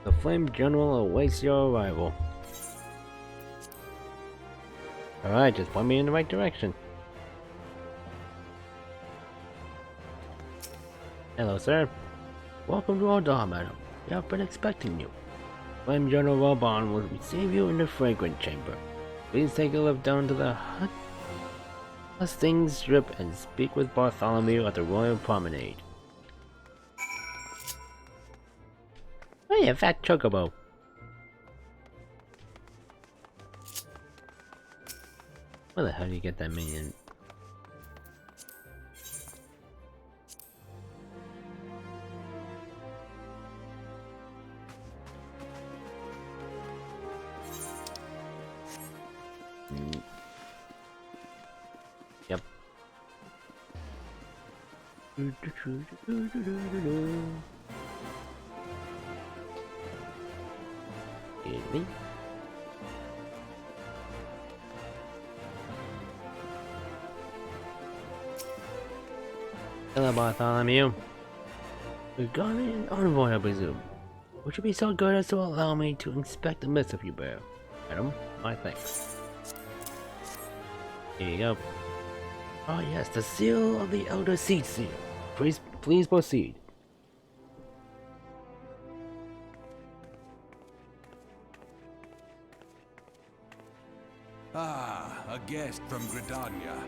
The Flame General awaits your arrival. Alright, just point me in the right direction. Hello, sir. Welcome to Ul'dah, madam. We have been expecting you. Flame General Robon will receive you in the Fragrant Chamber. Please take a lift down to the Hustings Strip and speak with Bartholomew at the Royal Promenade. Hey, a fat chocobo. Where the hell do you get that minion? Yep. Excuse me. Hello, Bartholomew. Regarding an envoy, I presume. Would you be so good as to allow me to inspect the midst of you bear? Madam, my thanks. Here you go. Oh yes, the seal of the Elder Seed Seal. Please proceed. Ah, a guest from Gridarnia.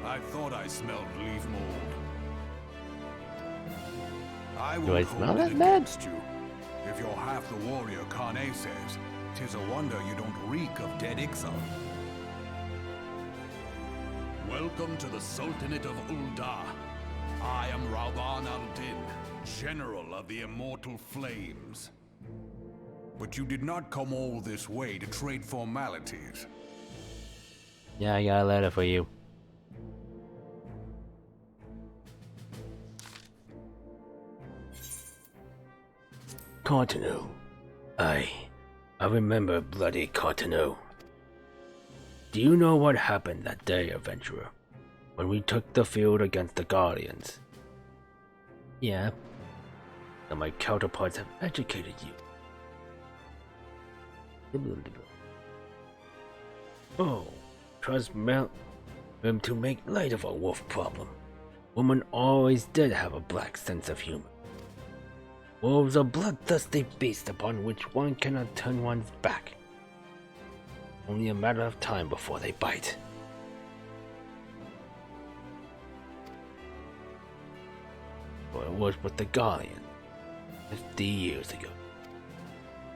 I thought I smelled leaf mold. I Do I won't smell hold it that bad? against you. If you're half the warrior Kan-E says, 'tis a wonder you don't reek of dead Ixal. Welcome to the Sultanate of Ul'dah. I am Rauban al-Din, General of the Immortal Flames. But you did not come all this way to trade formalities. Yeah, I got a letter for you. Cotonou. I remember bloody Cotonou. Do you know what happened that day, adventurer? When we took the field against the Guardians? Yeah. So my counterparts have educated you. Oh, trust them to make light of a wolf problem. Women always did have a black sense of humor. Wolves are bloodthirsty beasts upon which one cannot turn one's back. Only a matter of time before they bite. But it was with the Guardian 50 years ago.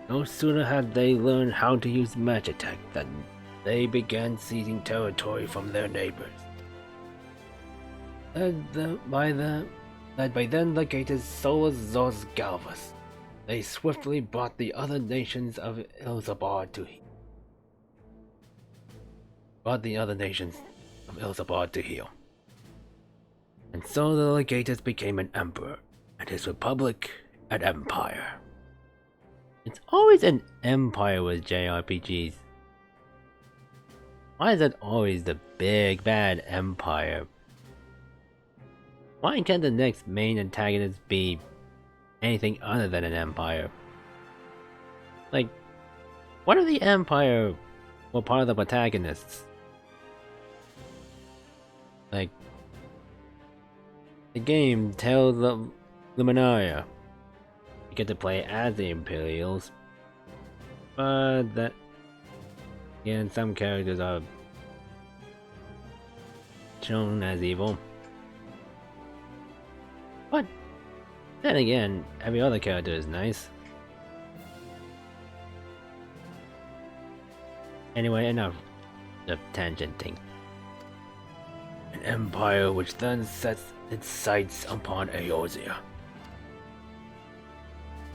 No sooner had they learned how to use Magitech than they began seizing territory from their neighbors. Led by then legatus Solus Zos Galvus, they swiftly brought the other nations of Ilzabar to heel. And so the legatus became an emperor, and his republic an empire. It's always an empire with JRPGs. Why is it always the big bad empire? Why can't the next main antagonist be anything other than an empire? Like, what if the empire were part of the protagonists? Like, the game tells the Luminaria you get to play as the Imperials, but that again, some characters are shown as evil. But then again, every other character is nice. Anyway, enough of tangenting. An empire which then sets its sights upon Eorzea.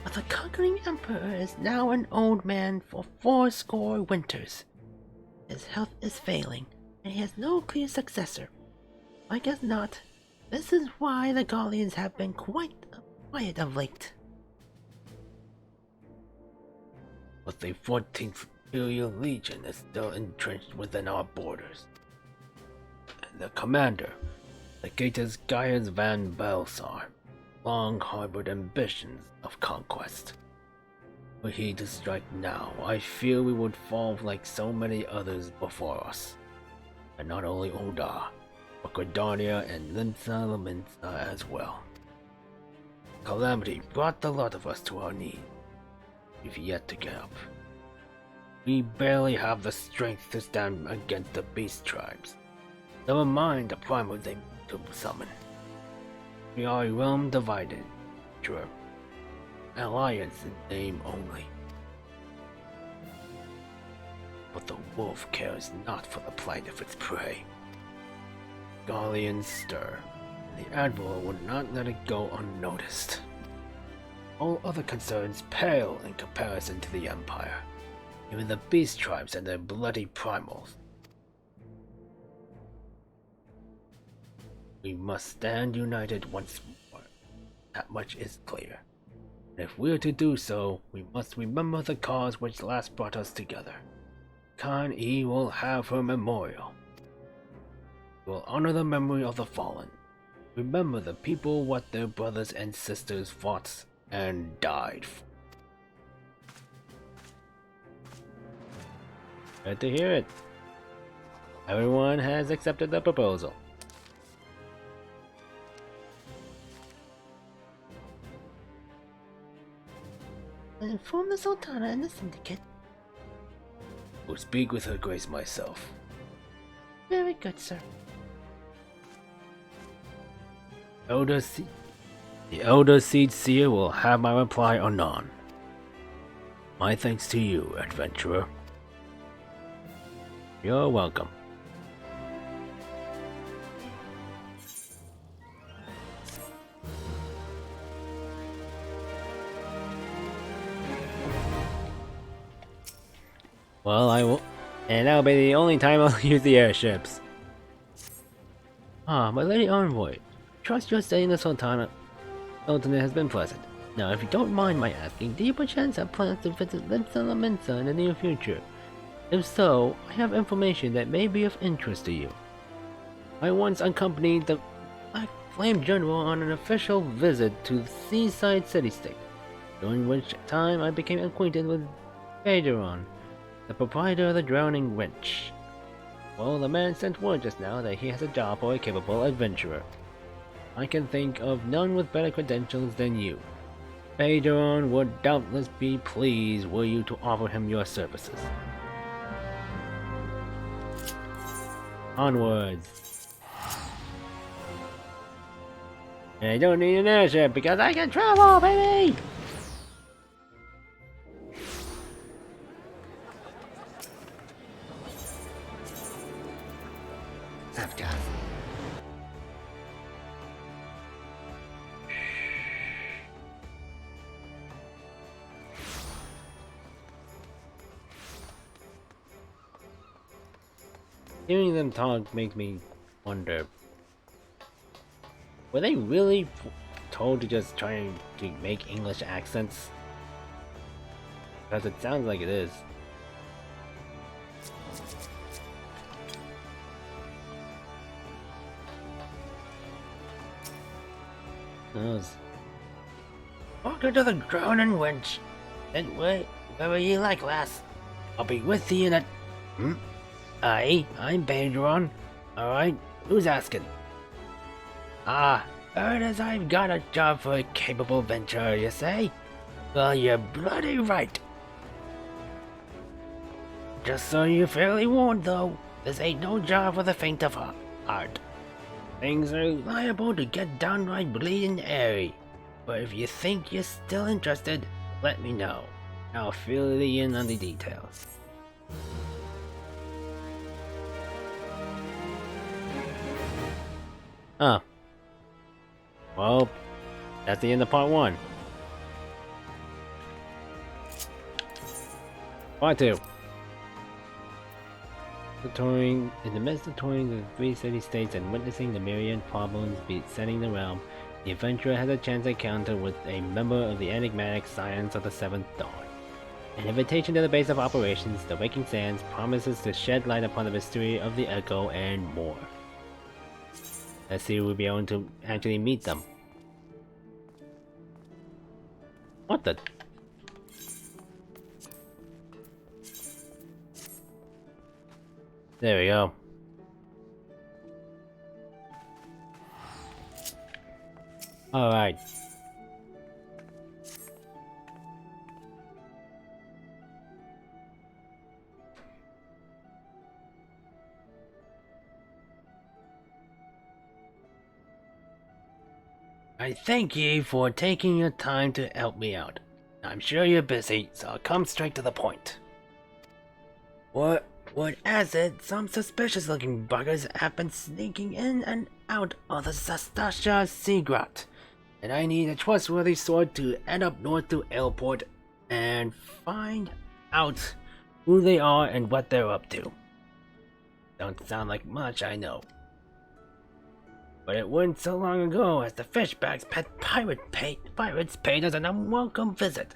But the conquering emperor is now an old man for 80 winters. His health is failing, and he has no clear successor. I guess not. This is why the Gallians have been quite quiet of late. But the 14th Imperial Legion is still entrenched within our borders. And the commander, Legatus Gaius van Belsar, long harbored ambitions of conquest. Were he to strike now, I fear we would fall like so many others before us. And not only Ul'dah, but Gridarnia and Limsa Laminsa as well. Calamity brought the lot of us to our knees. We've yet to get up. We barely have the strength to stand against the beast tribes. Never mind the primals they to summon. We are a realm divided, sure. Alliance in name only. But the wolf cares not for the plight of its prey. Gallians stir, and the Admiral would not let it go unnoticed. All other concerns pale in comparison to the Empire, even the beast tribes and their bloody primals. We must stand united once more, that much is clear. And if we are to do so, we must remember the cause which last brought us together. Kan-E will have her memorial. We will honor the memory of the fallen. Remember the people what their brothers and sisters fought and died for. Good to hear it. Everyone has accepted the proposal. I'll inform the Sultana and the Syndicate. Will speak with her grace myself. Very good, sir. The Elder Seed Seer will have my reply anon. My thanks to you, adventurer. You're welcome. Well, I will, and that'll be the only time I'll use the airships. Ah, my Lady Envoy. Trust your stay in the Sultanate has been pleasant. Now, if you don't mind my asking, do you perchance have plans to visit Limsa Laminsa in the near future? If so, I have information that may be of interest to you. I once accompanied the Black Flame General on an official visit to the seaside city-state, during which time I became acquainted with Gridarnia, the proprietor of the Drowning Wench. Well, the man sent word just now that he has a job for a capable adventurer. I can think of none with better credentials than you. Gridarnia would doubtless be pleased were you to offer him your services. Onwards. And I don't need an airship because I can travel, baby! Hearing them talk makes me wonder, were they really told to just try to make English accents? Because it sounds like it is. Welcome to the Groaning Wench. And wait, wherever you like, lass. I'll be with you in a... Aye, I'm Badron. Alright, who's asking? Ah, heard as I've got a job for a capable venturer, you say? Well, you're bloody right. Just so you're fairly warned, though, this ain't no job for the faint of heart. Things are liable to get downright bleeding airy. But if you think you're still interested, let me know. I'll fill you in on the details. Huh. Well, that's the end of part 1. Part 2. In the midst of touring the 3 city-states and witnessing the myriad problems besetting the realm, the adventurer has a chance encounter with a member of the enigmatic Science of the Seventh Dawn. An invitation to the base of operations, the Waking Sands promises to shed light upon the mystery of the Echo and more. Let's see if we'll be able to actually meet them. What the? There we go. Alright. I thank ye for taking your time to help me out. I'm sure you're busy, so I'll come straight to the point. Word has it, some suspicious-looking buggers have been sneaking in and out of the Sastasha Sea Grot, and I need a trustworthy sword to head up north to Airport and find out who they are and what they're up to. Don't sound like much, I know. But it wasn't so long ago as the Fishback's pet pirates paid us an unwelcome visit,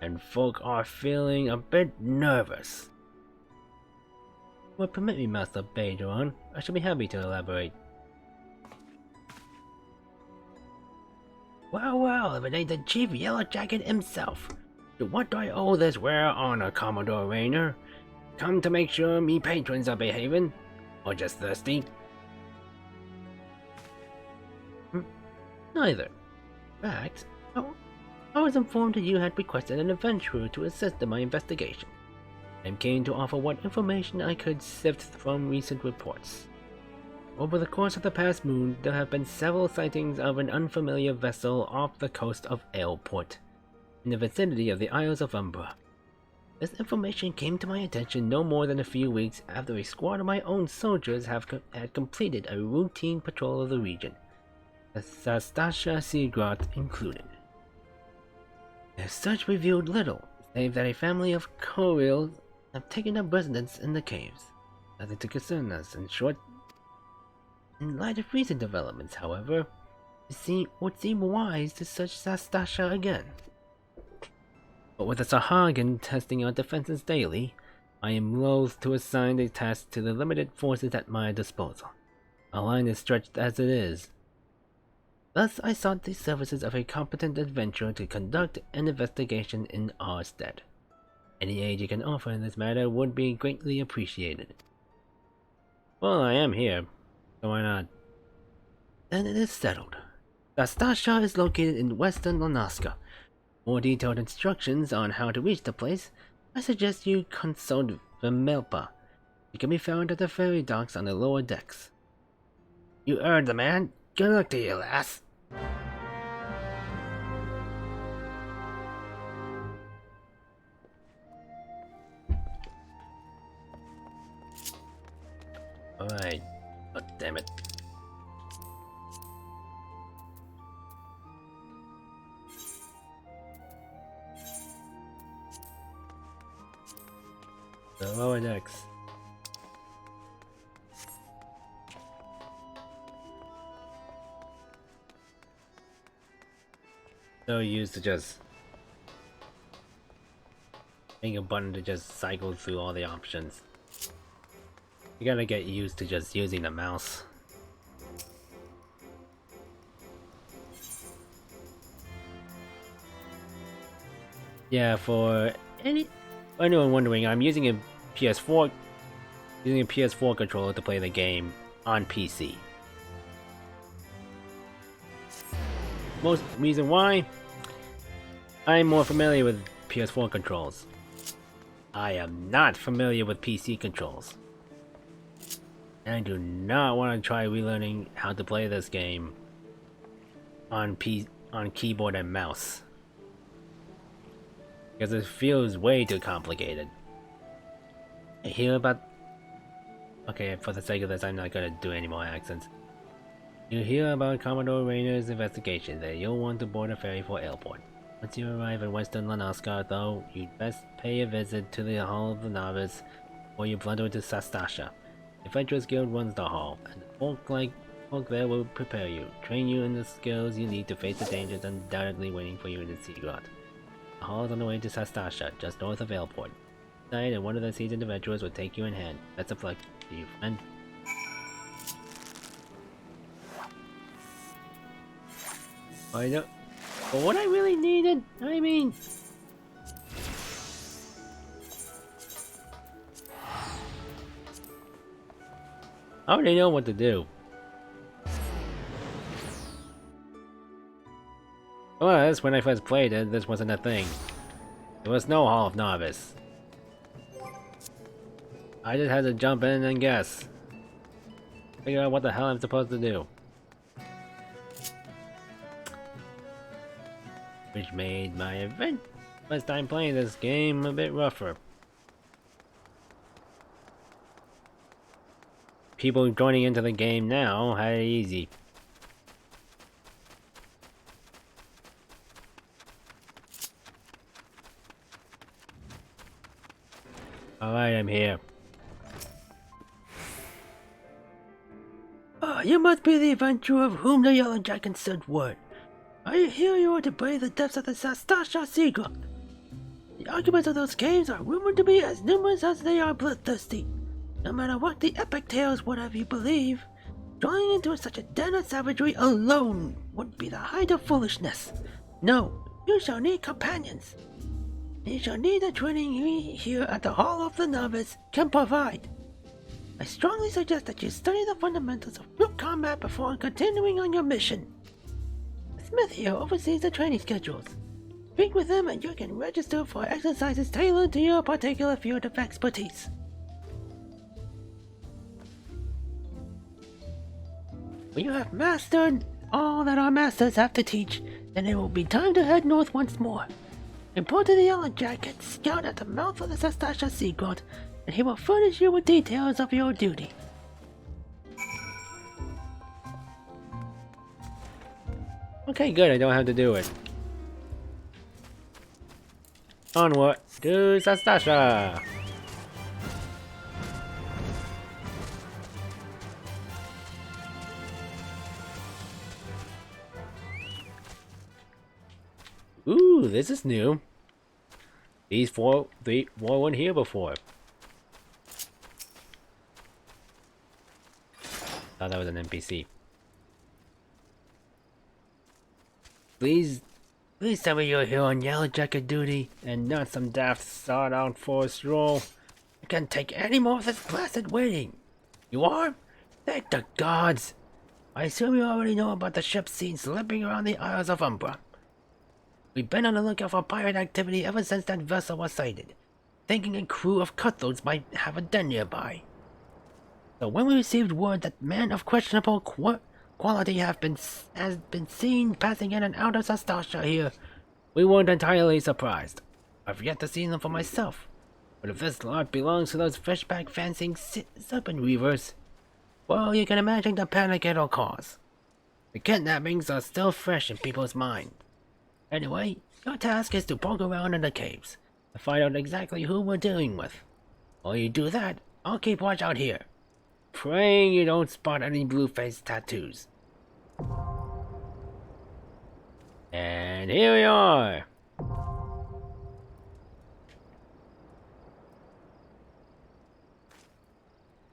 and folk are feeling a bit nervous. Well, permit me, Master Badron. I shall be happy to elaborate. Well, if it ain't the Chief Yellow Jacket himself. To what do I owe this rare honor, Commodore Raynor? Come to make sure me patrons are behaving? Or just thirsty? Neither. In fact, I was informed that you had requested an adventurer to assist in my investigation. I'm keen to offer what information I could sift from recent reports. Over the course of the past moon, there have been several sightings of an unfamiliar vessel off the coast of Aleport, in the vicinity of the Isles of Umbra. This information came to my attention no more than a few weeks after a squad of my own soldiers had completed a routine patrol of the region, the Sastasha Sea Grot included. Their search revealed little, save that a family of Korils have taken up residence in the caves. Nothing to concern us, in short. In light of recent developments, however, it would seem wise to search Sastasha again. But with the Sahagin testing our defenses daily, I am loath to assign the task to the limited forces at my disposal. Our line is stretched as it is. Thus, I sought the services of a competent adventurer to conduct an investigation in our stead. Any aid you can offer in this matter would be greatly appreciated. Well, I am here, so why not? Then it is settled. Sastasha is located in western Lanaska. For more detailed instructions on how to reach the place, I suggest you consult Vimelpa. It can be found at the ferry docks on the lower decks. You heard the man. Good luck to you, lass. Alright. Oh, damn it. The lower decks. So used to just hitting a button to just cycle through all the options. You gotta get used to just using the mouse. Yeah, for anyone wondering, I'm using a PS4 controller to play the game on PC. Most reason why, I'm more familiar with PS4 controls. I am not familiar with PC controls. And I do not want to try relearning how to play this game on keyboard and mouse. Because it feels way too complicated. I hear about... Okay, for the sake of this, I'm not gonna do any more accents. You hear about Commodore Rayner's investigation that you'll want to board a ferry for airport. Once you arrive in Western Lanaska, though, you'd best pay a visit to the Hall of the Novice, or you blunder into Sastasha. The Adventurers Guild runs the hall, and folk there will prepare you, train you in the skills you need to face the dangers undoubtedly waiting for you in the Sea Grot. The hall is on the way to Sastasha, just north of Airport. Inside, and one of the seasoned adventurers will take you in hand. Best of luck to you, friend. I know. But what I really needed, I mean... I already know what to do. Plus, when I first played it, this wasn't a thing. There was no Hall of Novice. I just had to jump in and guess. Figure out what the hell I'm supposed to do. Which made my first time playing this game a bit rougher. People joining into the game now had it easy. Alright, I'm here. Ah, you must be the adventurer of whom the Yellow Jacket sent word. I hear you are to brave the depths of the Sastasha Sea Grot. The occupants of those caves are rumored to be as numerous as they are bloodthirsty. No matter what the epic tales would have you believe, drawing into such a den of savagery alone would be the height of foolishness. No, you shall need companions. You shall need the training we here at the Hall of the Novice can provide. I strongly suggest that you study the fundamentals of group combat before continuing on your mission. Smith here oversees the training schedules. Speak with him and you can register for exercises tailored to your particular field of expertise. When you have mastered all that our masters have to teach, then it will be time to head north once more. Report to the Yellow Jacket, scout at the mouth of the Sastasha Sea Grot, and he will furnish you with details of your duty. Okay, good, I don't have to do it. Onward to Sastasha! Ooh, this is new. These four weren't here before. Thought that was an NPC. Please tell me you're here on Yellow Jacket duty and not some daft sought-out forest stroll. I can't take any more of this blasted waiting. You are? Thank the gods! I assume you already know about the ship seen slipping around the Isles of Umbra. We've been on the lookout for pirate activity ever since that vessel was sighted, thinking a crew of cutthroats might have a den nearby. So when we received word that men of questionable quality has been seen passing in and out of Sastasha here, we weren't entirely surprised. I've yet to see them for myself, but if this lot belongs to those fishback fancying serpent weavers, well, you can imagine the panic it'll cause. The kidnappings are still fresh in people's minds. Anyway, your task is to poke around in the caves and find out exactly who we're dealing with. While you do that, I'll keep watch out here, praying you don't spot any blue-faced tattoos. And And here we are!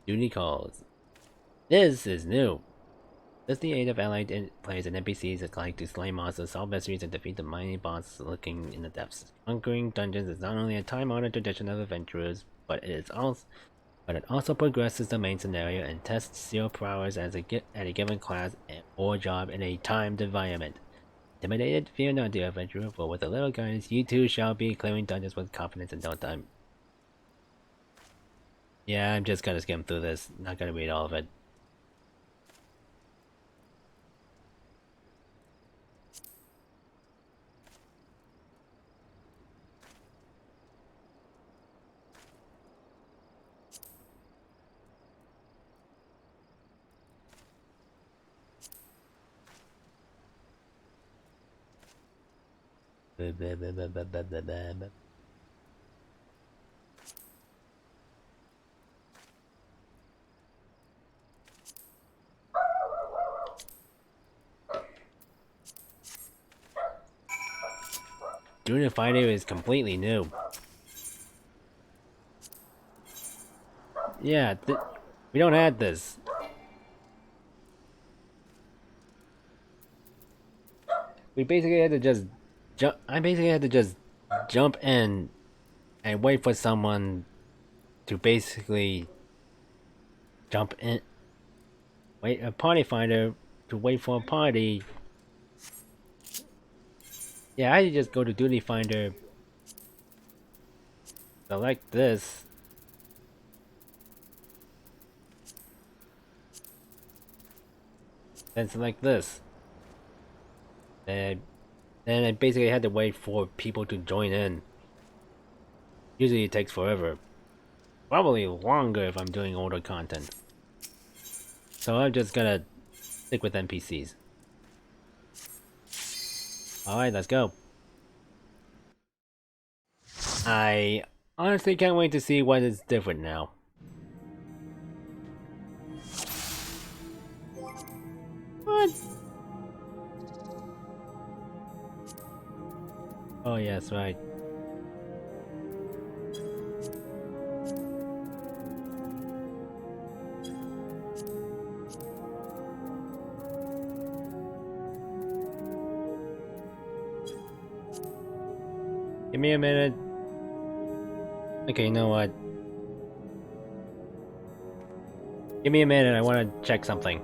Duty calls. This is new. With the aid of allied players and NPCs alike to slay monsters, solve mysteries, and defeat the mighty boss lurking in the depths. Conquering dungeons is not only a time-honored tradition of adventurers, but it also progresses the main scenario and tests your prowess at a given class or job in a timed environment. Intimidated? Fear not, dear adventurer, for with a little guidance, you too shall be clearing dungeons with confidence in no time. Yeah, I'm just gonna skim through this. Not gonna read all of it. Doing a fighter is completely new. Yeah, we don't have this. We basically had to just jump. I basically had to just jump in and wait for someone to basically jump in. Wait, a party finder to wait for a party. Yeah, I just go to Duty Finder, select this, then select this. Then I basically had to wait for people to join in. Usually it takes forever. Probably longer if I'm doing older content. So I'm just gonna stick with NPCs. Alright, let's go. I honestly can't wait to see what is different now. What? Oh yes, right. Give me a minute. Okay, you know what? Give me a minute, I want to check something.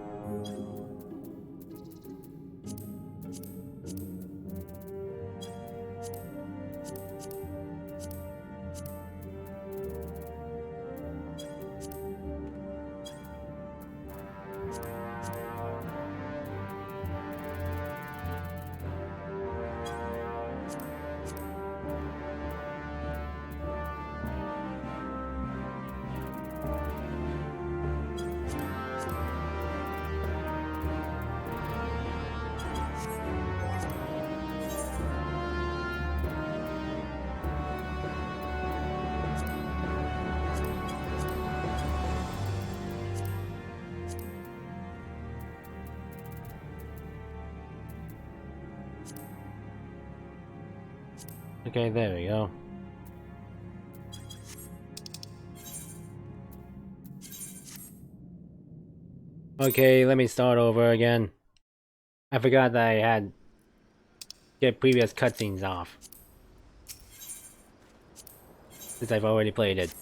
Okay, there we go. Okay, let me start over again. I forgot that I had get previous cutscenes off, since I've already played it.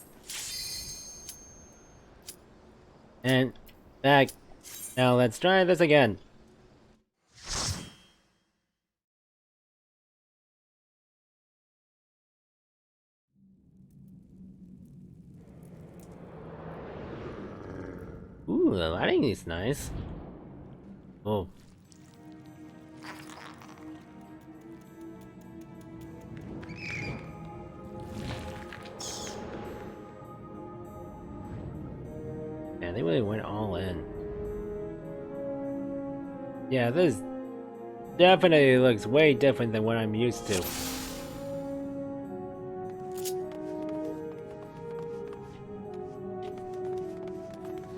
And back. Now let's try this again. Ooh, the lighting is nice. Oh. Yeah, they really went all in. Yeah, this definitely looks way different than what I'm used to.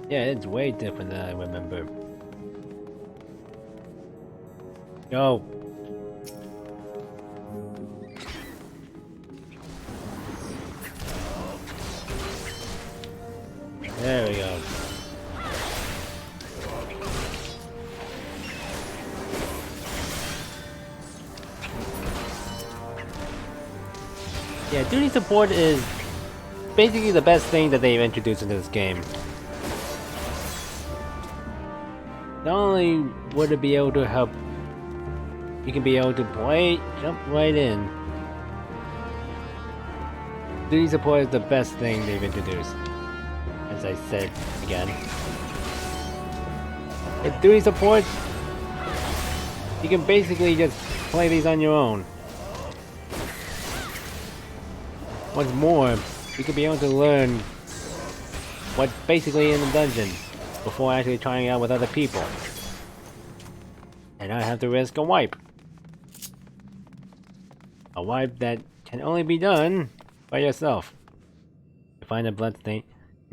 Yeah, it's way different than I remember. Go. Yeah, duty support is basically the best thing that they've introduced into this game. Not only would it be able to help, you can be able to jump right in. Duty support is the best thing they've introduced. As I said again. With duty support, you can basically just play these on your own. What's more, you could be able to learn what's basically in the dungeon before actually trying it out with other people. And not have to risk a wipe. A wipe that can only be done by yourself. You find a bloodstained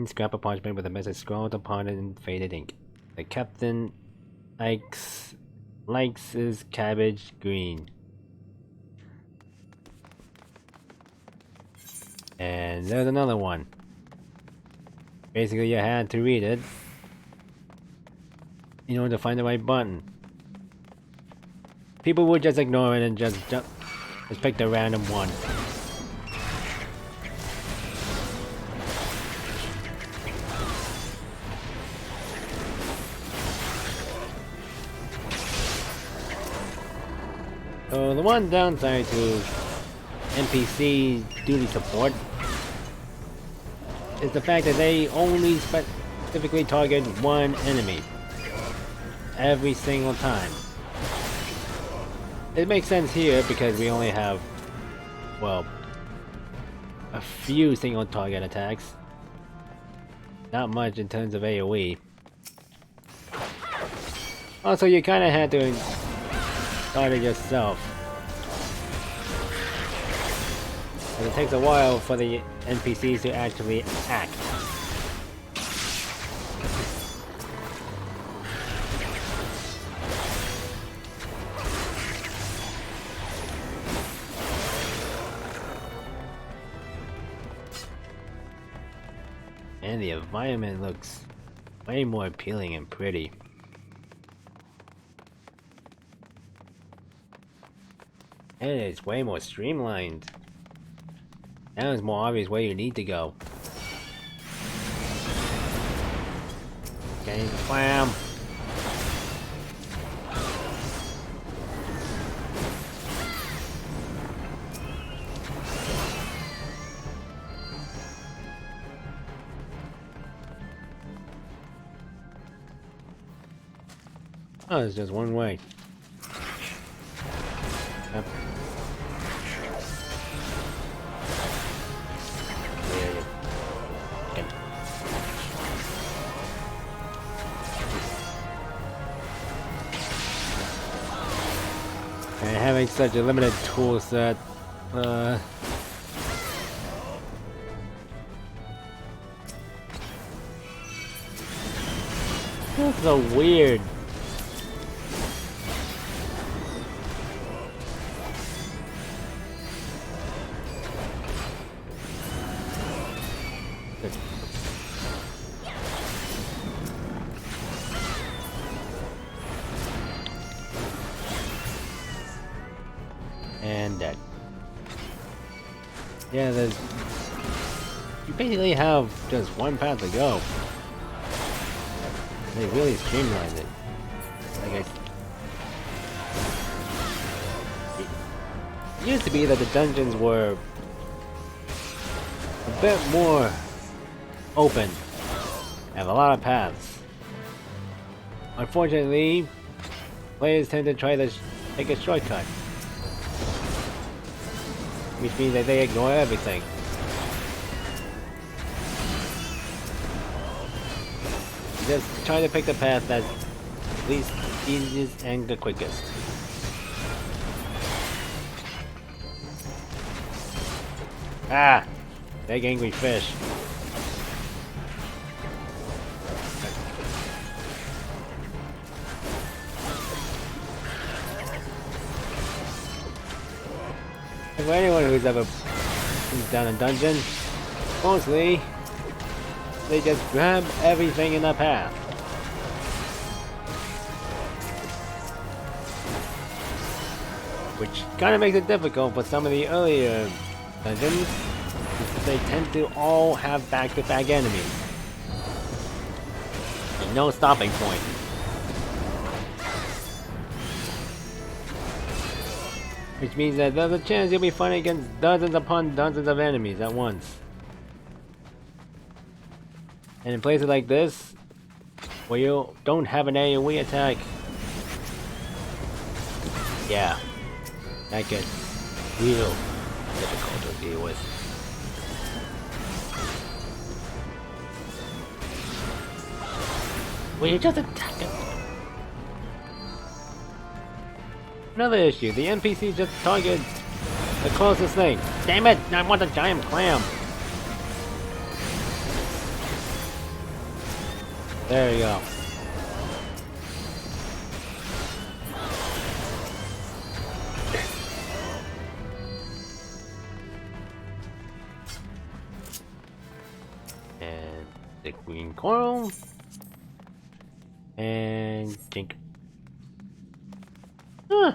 scrap of parchment with a message scrawled upon it in faded ink. The captain likes his cabbage green. And there's another one. Basically, you had to read it in order to find the right button. People would just ignore it and just pick the random one. So the one downside to NPC duty support is the fact that they only specifically target one enemy every single time. It makes sense here because we only have, well, a few single target attacks. Not much in terms of AoE. Also, you kinda had to start it yourself. And it takes a while for the NPCs to actually act. And the environment looks way more appealing and pretty. And it's way more streamlined. Now it's more obvious where you need to go. Okay, wham! Oh, it's just one way. Yep. And having such a limited tool set, feels so weird. And dead. Yeah, there's... You basically have just one path to go. They really streamlined it. Like it used to be that the dungeons were a bit more open. Have a lot of paths. Unfortunately, players tend to try to take a shortcut. Which means that they ignore everything. Just try to pick the path that's least easiest and the quickest. Ah! Big angry fish. For anyone who's ever been down a dungeon, mostly they just grab everything in the path. Which kind of makes it difficult for some of the earlier dungeons, they tend to all have back-to-back enemies. And no stopping point. Which means that there's a chance you'll be fighting against dozens upon dozens of enemies at once. And in places like this, where you don't have an AoE attack, yeah, that gets real difficult to deal with. Well, you just attack him. Another issue, the NPCs just target the closest thing. Damn it, I want a giant clam. There you go. And the green coral. And jink. Huh.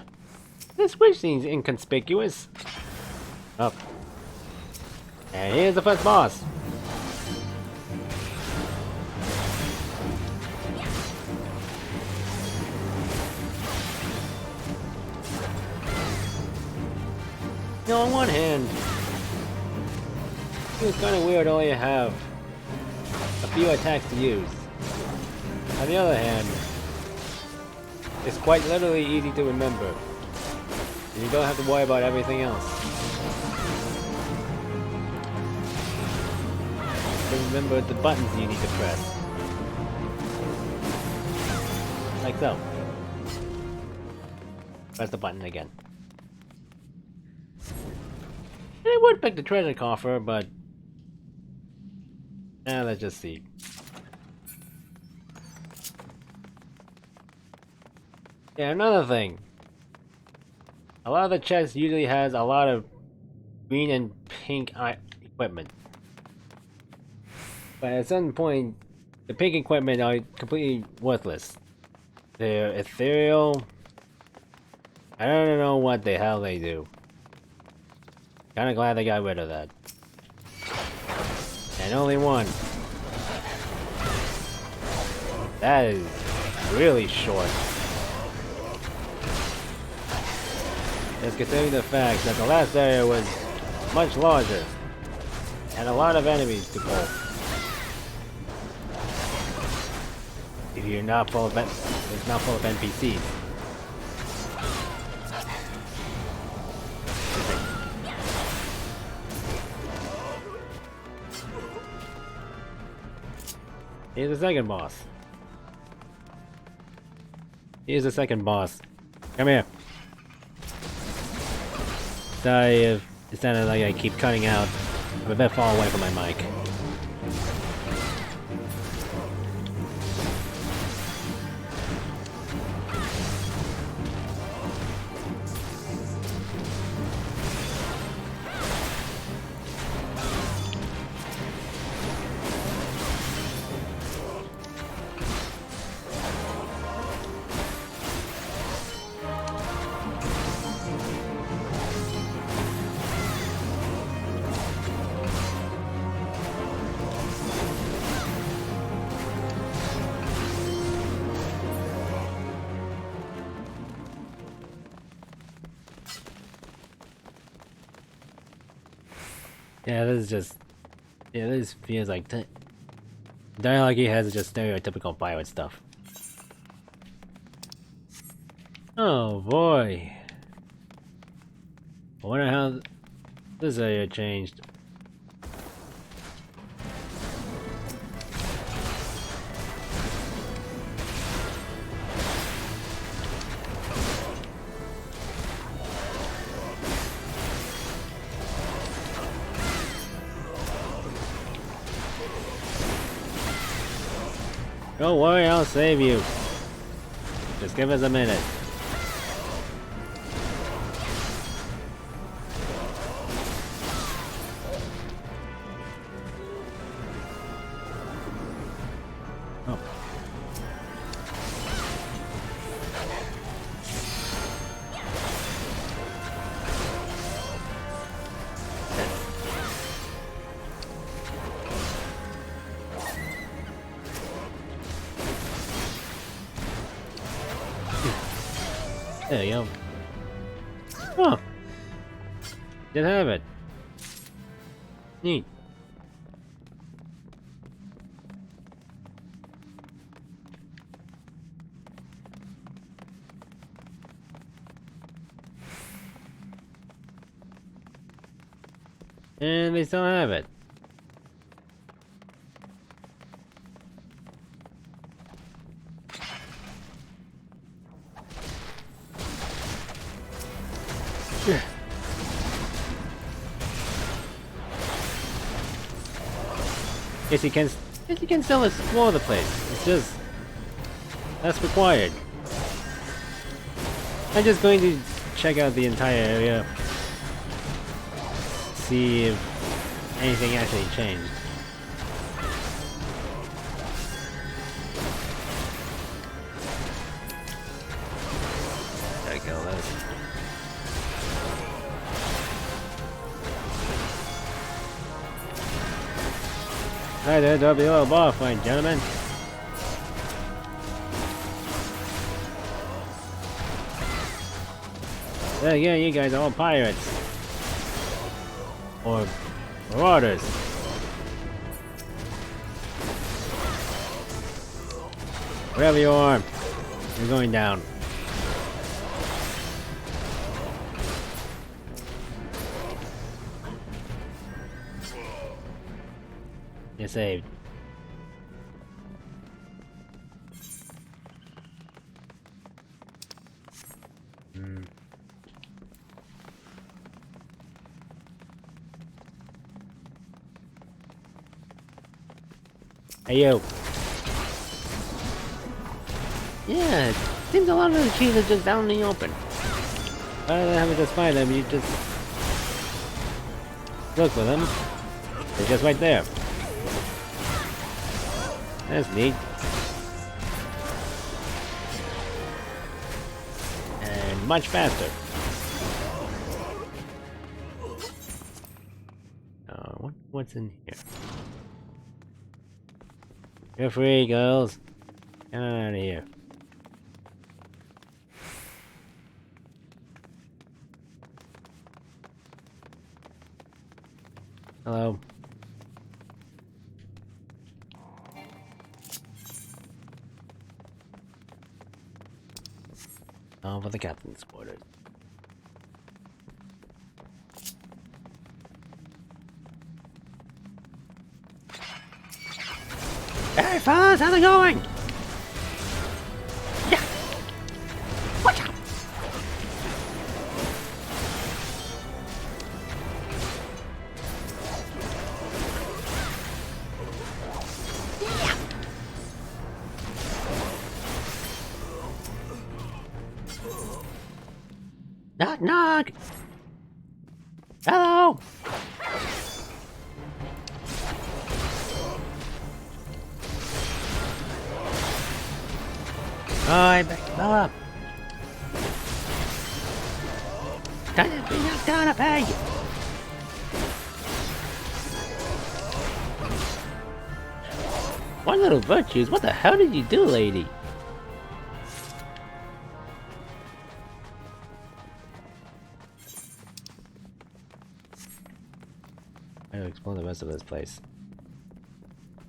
This witch seems inconspicuous. Up. And here's the first boss. No, on one hand, it's kind of weird only to have a few attacks to use. On the other hand, it's quite literally easy to remember. And you don't have to worry about everything else. Just remember the buttons you need to press. Like so. Press the button again. And I would pick the treasure coffer, but let's just see. Yeah, another thing. A lot of the chests usually has a lot of green and pink equipment. But at some point, the pink equipment are completely worthless. They're ethereal. I don't know what the hell they do. Kinda glad they got rid of that. And only one. That is really short. Just considering the fact that the last area was much larger. And a lot of enemies to pull. If you're not full of it's not full of NPCs. Here's the second boss. Here's the second boss. Come here. Sorry if it sounded like I keep cutting out. I'm a bit far away from my mic. Yeah, this is just... Yeah, this feels like... The dialogue he has is just stereotypical pirate stuff. Oh boy. I wonder how this area changed. Don't worry, I'll save you. Just give us a minute. Oh. There you go. Oh! Did have it. Neat. And they still have it. Yes, you can still explore the place. It's just that's required. I'm just going to check out the entire area, see if anything actually changed. There we go. That's Hi there, WO bar fight, gentlemen. There you go, you guys are all pirates. Or marauders. Wherever you are, you're going down. You're saved. Hey you. Yeah, it seems a lot of the keys are just down in the open. Rather than having to find them, you just look for them. They're just right there. That's neat. And much faster. What's in here? You're free, girls. Get out of here. Hello. Now for the captain's quarters. Hey fellas, how's it going? Yeah. Watch out. Yeah. Knock knock. Hello. I back the bell up. Time to be knocked down a peg. One little virtues. What the hell did you do, lady? I gotta explore the rest of this place.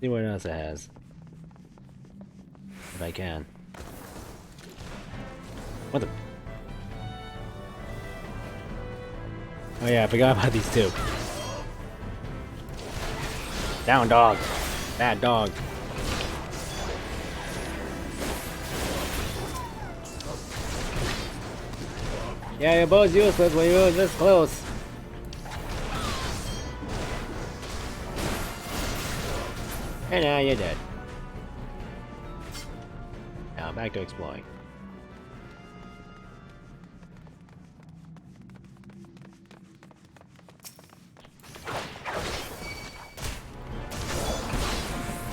See what else it has. If I can. What the? Oh yeah, I forgot about these two. Down dog. Bad dog. Yeah, you're both useless when you're this close. And now you're dead. Now back to exploring.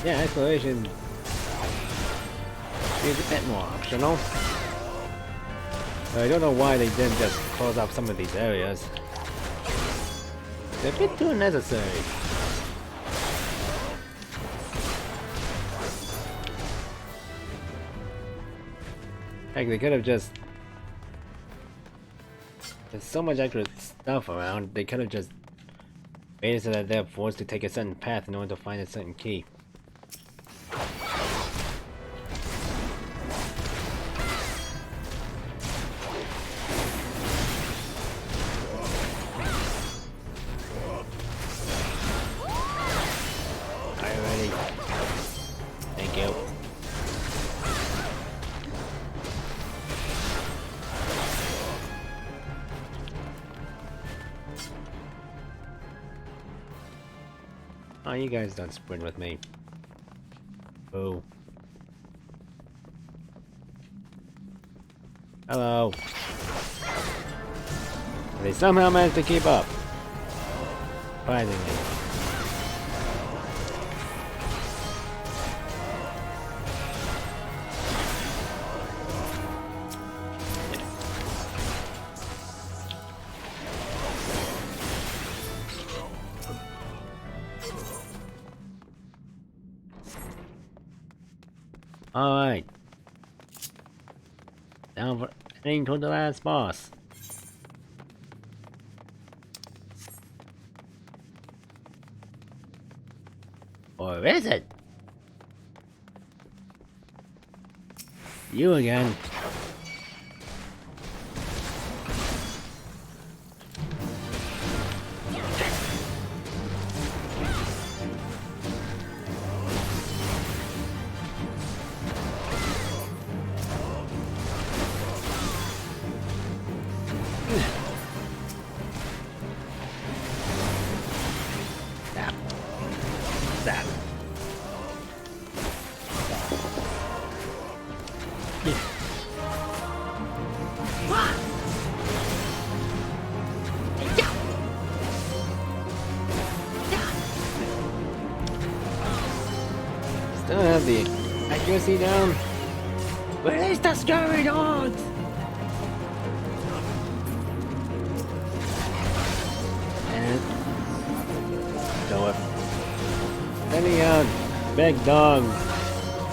Yeah, exploration is a bit more optional. I don't know why they didn't just close up some of these areas. They're a bit too necessary. Heck, they could have just There's so much extra stuff around, they could have just made it so that they're forced to take a certain path in order to find a certain key. Are you ready? Thank you. Oh, you guys don't sprint with me. Oh. Hello. They somehow managed to keep up. Surprisingly. Alright. Now for heading toward the last boss. Or is it? You again. That. Still have the accuracy down. Release the scurry dogs! And go up. Sending out big dog,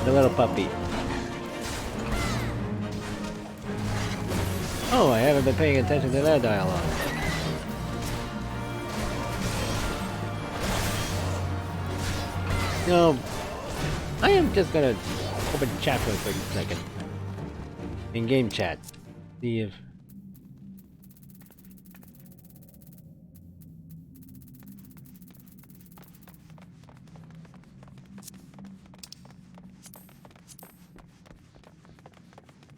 the little puppy. Oh, I haven't been paying attention to that dialogue. No, I am just gonna open chat for a quick second. In-game chat. See if...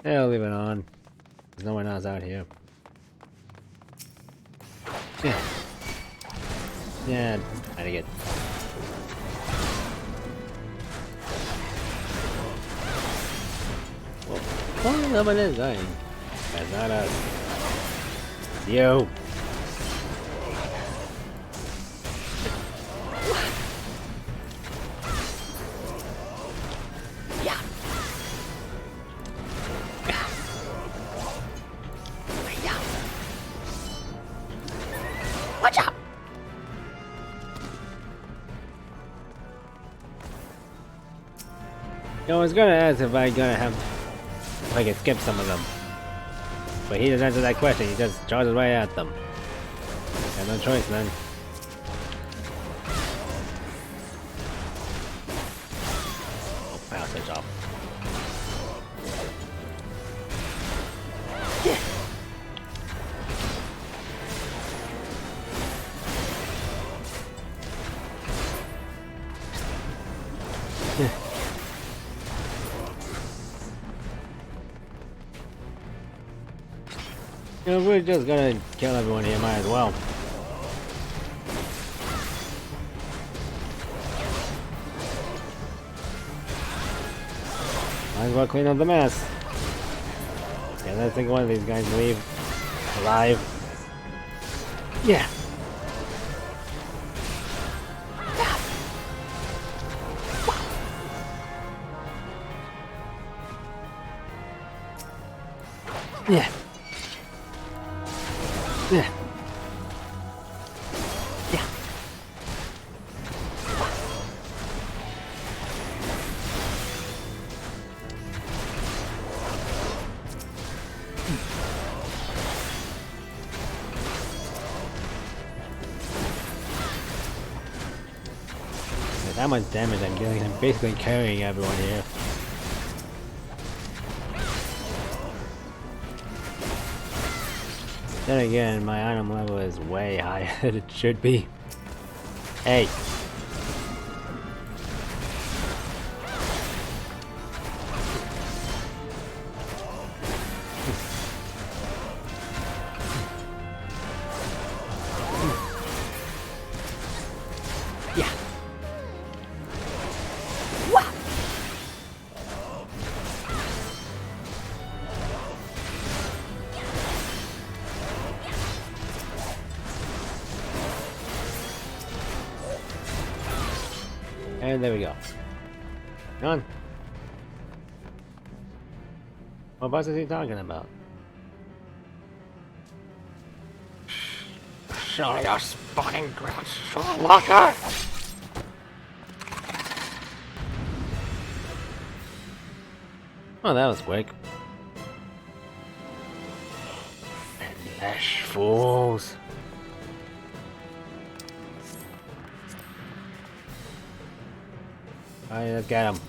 Yeah, I'll leave it on. There's no one else out here. Yeah. Yeah, trying to get... Well, what level is I? That's not us. You! Watch out! I was gonna ask if I could skip some of them. But he doesn't answer that question, he just charges right at them. Got no choice, man. Oh, power switch off. You know, we're just gonna kill everyone here, might as well. Might as well clean up the mess. Yeah, let's think one of these guys leave alive. Yeah. Yeah. Yeah. Yeah. that much damage I'm dealing, I'm basically carrying everyone here. Then again, my item level is way higher than it should be. Hey! Yeah! What? And there we go. Done. What boss is he talking about? Show your spotting ground, Walker! Oh, that was quick. Flesh fools. Alright, let's get him.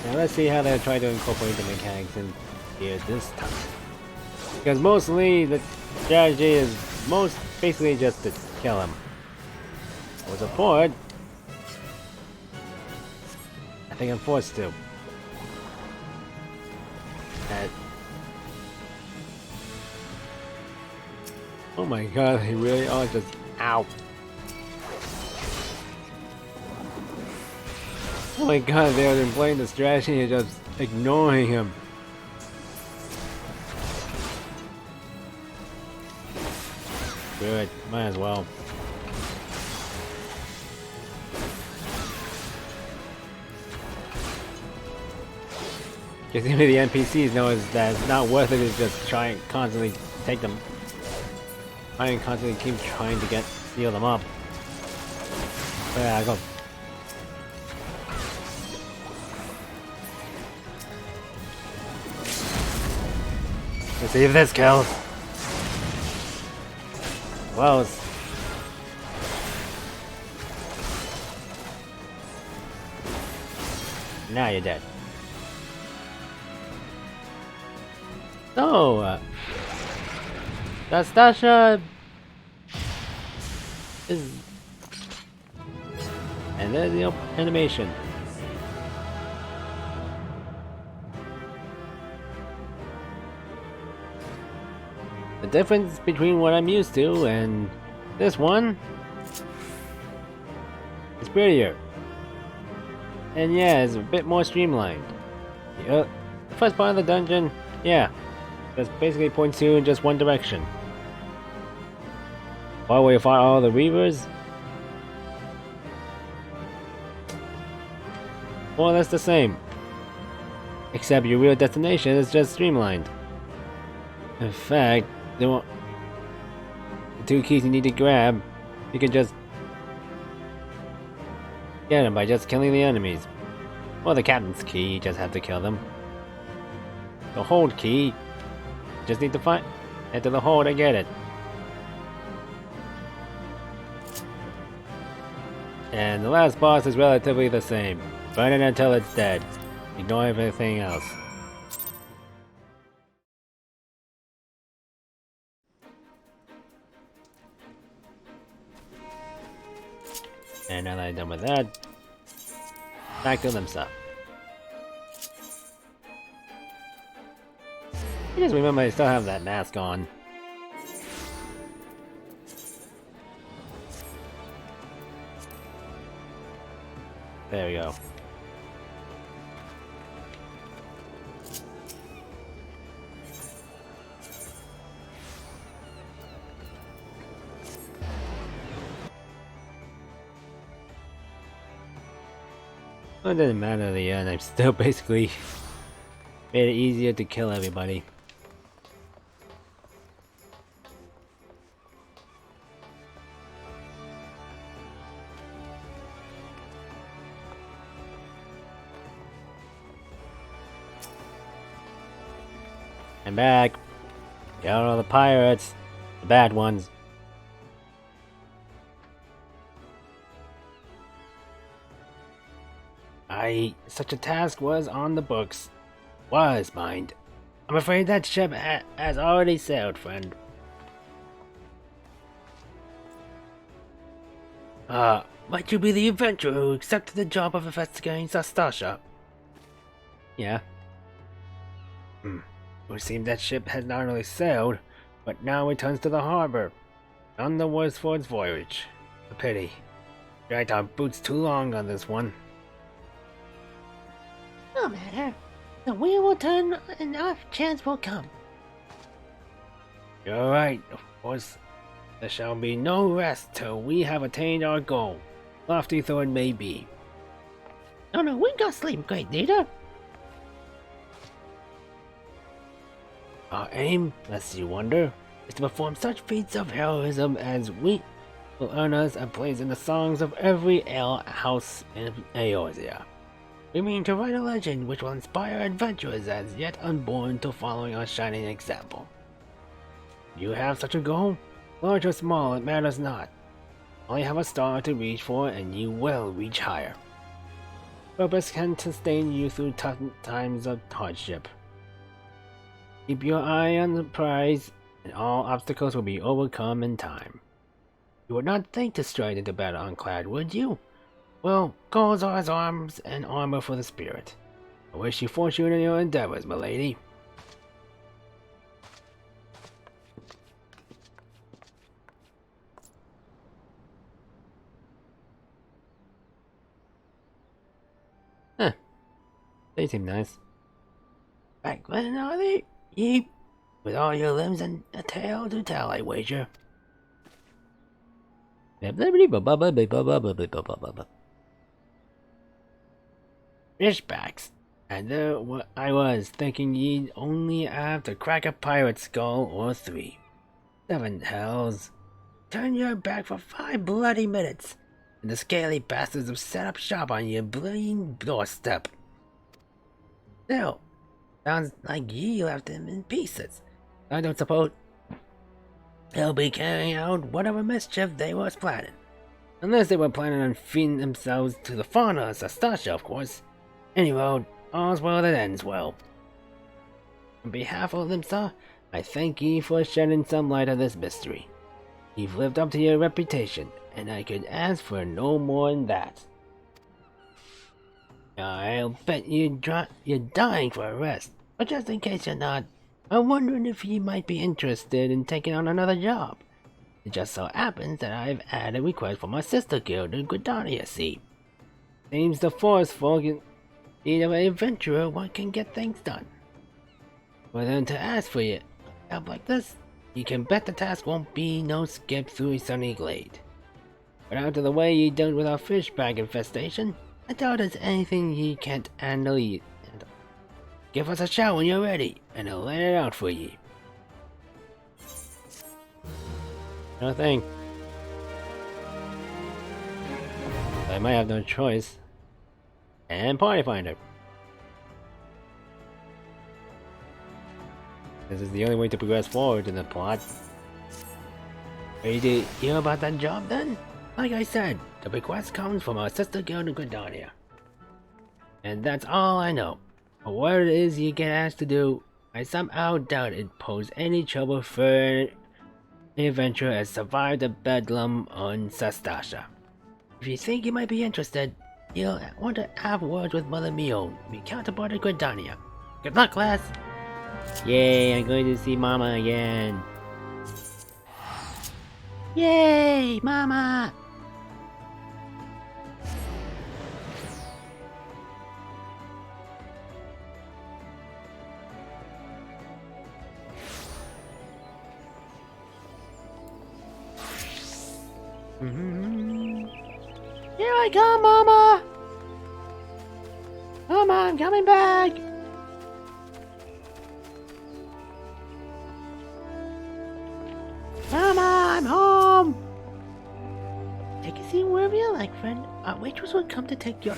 Now let's see how they try to incorporate the mechanics in here this time. Because mostly the strategy is basically just to kill him. For support, I think I'm forced to. Oh my god, they really are just ow. Oh my god, they are playing the strategy and just ignoring him. Good, might as well. Because even the NPCs know that it's not worth it to just try and constantly take them. I constantly keep trying to seal them up. But yeah, go. Let's see if this kills. Close. Now you're dead. So, Nastasha is, and there's the animation. The difference between what I'm used to and this one is prettier. And yeah, it's a bit more streamlined. The first part of the dungeon, yeah, just basically points you in just one direction. While we fought all the Reavers, more or less the same. Except your real destination is just streamlined. In fact, the two keys you need to grab, you can just get them by just killing the enemies. Or the captain's key, you just have to kill them. The hold key, just need to find enter the hold and get it. And the last boss is relatively the same. Burn it until it's dead. Ignore everything else. And now that I'm done with that, back to Limsa. I just remember I still have that mask on. There we go. Well, it doesn't matter at the end, I'm still basically made it easier to kill everybody. I'm back. Get all the pirates. The bad ones. Such a task was on the books. Was, mind. I'm afraid that ship has already sailed, friend. Might you be the adventurer who accepted the job of investigating Sastasha? Yeah. It would seem that ship has not only sailed, but now returns to the harbor. None the worse for its voyage. A pity. Dragged our boots too long on this one. No matter. The wheel will turn and our chance will come. You're right, of course. There shall be no rest till we have attained our goal, lofty though it may be. No, we got sleep, great leader. Our aim, lest you wonder, is to perform such feats of heroism as will earn us a place in the songs of every ale house in Eorzea. We mean to write a legend which will inspire adventurers as yet unborn to following our shining example. You have such a goal? Large or small, it matters not. Only have a star to reach for and you will reach higher. Purpose can sustain you through tough times of hardship. Keep your eye on the prize, and all obstacles will be overcome in time. You would not think to stride into battle unclad, would you? Well, goals are as arms and armor for the spirit. I wish you fortune in your endeavors, milady. Huh. They seem nice. Back when are they? Yeep. With all your limbs and a tail to tell, I wager. Fishbacks. And there I was, thinking you'd only have to crack a pirate's skull or 3. 7 hells. Turn your back for 5 bloody minutes, and the scaly bastards have set up shop on your bleeding doorstep. Still, sounds like ye left them in pieces. I don't suppose they'll be carrying out whatever mischief they were planning. Unless they were planning on feeding themselves to the fauna of Sastasha, of course. Anyway, all's well that ends well. On behalf of them, sir, I thank ye for shedding some light on this mystery. You've lived up to your reputation, and I could ask for no more than that. I'll bet you're dying for a rest, but just in case you're not, I'm wondering if you might be interested in taking on another job. It just so happens that I've had a request from my sister guild in Gridarnia, see. Seems the forest folk need of an adventurer one can get things done. For them to ask for you help like this, you can bet the task won't be no skip through a sunny glade. But after the way ye dealt with our fishbag infestation, I doubt there's anything ye can't handle yet. Give us a shout when you're ready, and I'll lay it out for ye. No thing. I might have no choice. And Party Finder. This is the only way to progress forward in the plot. Ready to hear about that job then? Like I said, the request comes from our sister guild in Gridarnia. And that's all I know. But what it is you get asked to do, I somehow doubt it pose any trouble for an adventurer has survived the bedlam on Sastasha. If you think you might be interested, you'll want to have words with Mother Mio, your counterpart at Gridarnia. Good luck, class! Yay, I'm going to see Mama again. Yay, Mama! Here I come, Mama! Mama, I'm coming back! Mama, I'm home! Take a seat wherever you like, friend. Our waitress will come to take your...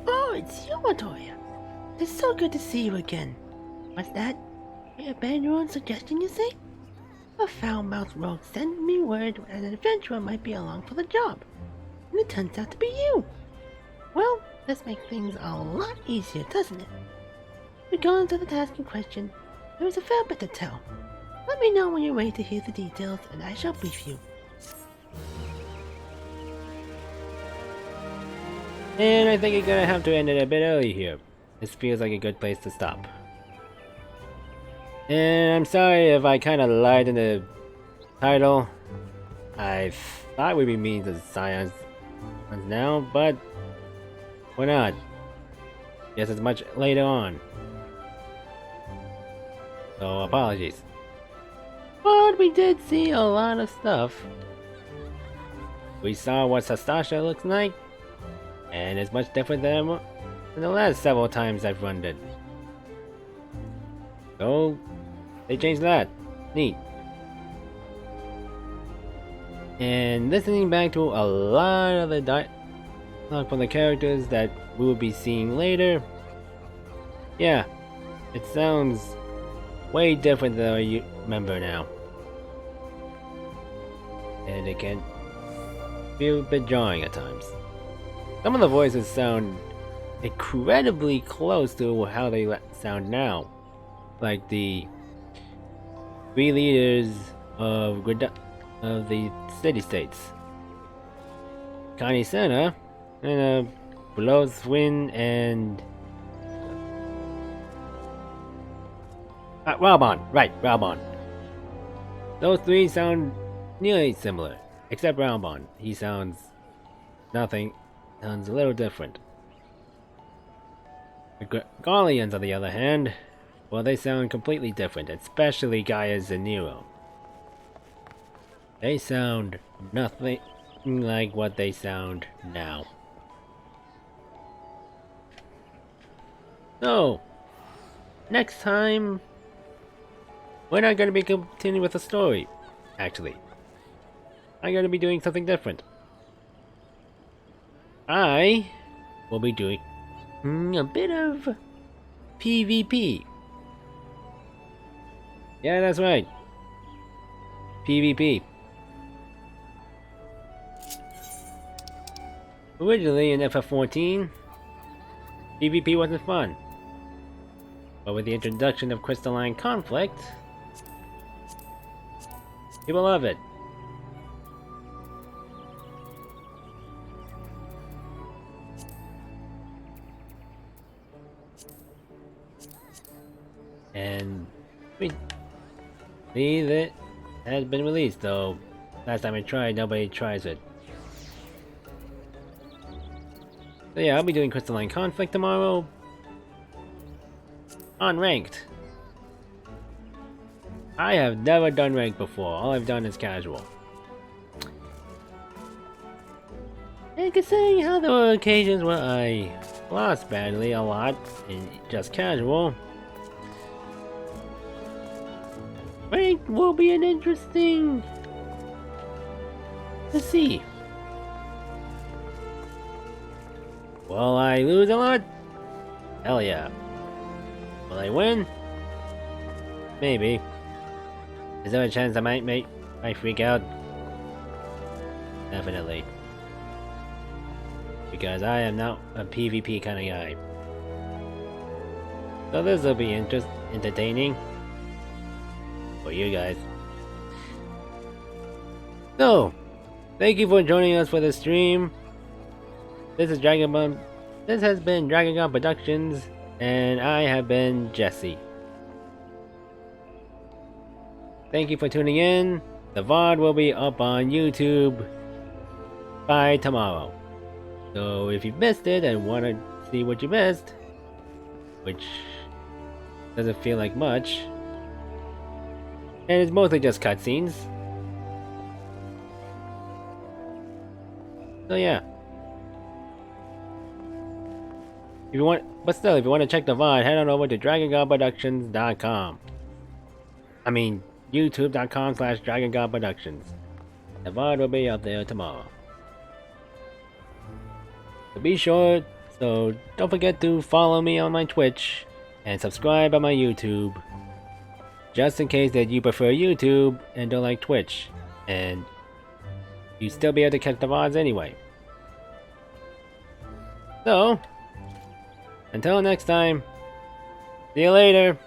Oh, it's you, Montoya! It's so good to see you again. What's that? Yeah, Ben, your own suggestion, you say? A foul-mouthed rogue sent me word an adventurer might be along for the job, and it turns out to be you. Well, this makes things a lot easier, doesn't it? Regarding to the task in question, there is a fair bit to tell. Let me know when you're ready to hear the details, and I shall brief you. And I think you're gonna have to end it a bit early here. This feels like a good place to stop. And I'm sorry if I kinda lied in the title. I thought we'd be mean to science now, but we're not. Guess it's much later on. So apologies. But we did see a lot of stuff. We saw what Sastasha looks like, and it's much different than the last several times I've run it. So, they changed that. Neat. And listening back to a lot of the dialogue from the characters that we will be seeing later, yeah, it sounds way different than I remember now. And it can feel a bit jarring at times. Some of the voices sound incredibly close to how they sound now. Like the 3 leaders of the city-states. Kan-E-Senna, and Blowthwin and Raubon, right, Raubon. Those 3 sound nearly similar, except Raubon. He sounds a little different. The Garleans, on the other hand, well, they sound completely different, especially Gaius and Nero. They sound nothing like what they sound now. So, next time, we're not going to be continuing with the story, actually. I'm going to be doing something different. I will be doing a bit of PvP. Yeah, that's right. PvP. Originally in FF14, PvP wasn't fun. But with the introduction of crystalline conflict, people love it. And we see that has been released, though last time I tried, nobody tries it. So yeah, I'll be doing Crystalline Conflict tomorrow. Unranked. I have never done ranked before, all I've done is casual. And considering how there were occasions where I lost badly a lot in just casual, ranked will be an interesting to see. Will I lose a lot? Hell yeah. Will I win? Maybe. Is there a chance I might freak out? Definitely. Because I am not a PvP kind of guy. So this will be entertaining for you guys. So, thank you for joining us for the stream. This has been Dragon Gun Productions, and I have been Jesse. Thank you for tuning in. The VOD will be up on YouTube by tomorrow. So if you missed it and want to see what you missed, which doesn't feel like much, and it's mostly just cutscenes. So yeah. If you want to check the VOD, head on over to DragonGodProductions.com. I mean, YouTube.com/DragonGodProductions. The VOD will be up there tomorrow. So don't forget to follow me on my Twitch and subscribe on my YouTube. just in case that you prefer YouTube and don't like Twitch, and you'd still be able to catch the VODs anyway. So, until next time, see you later.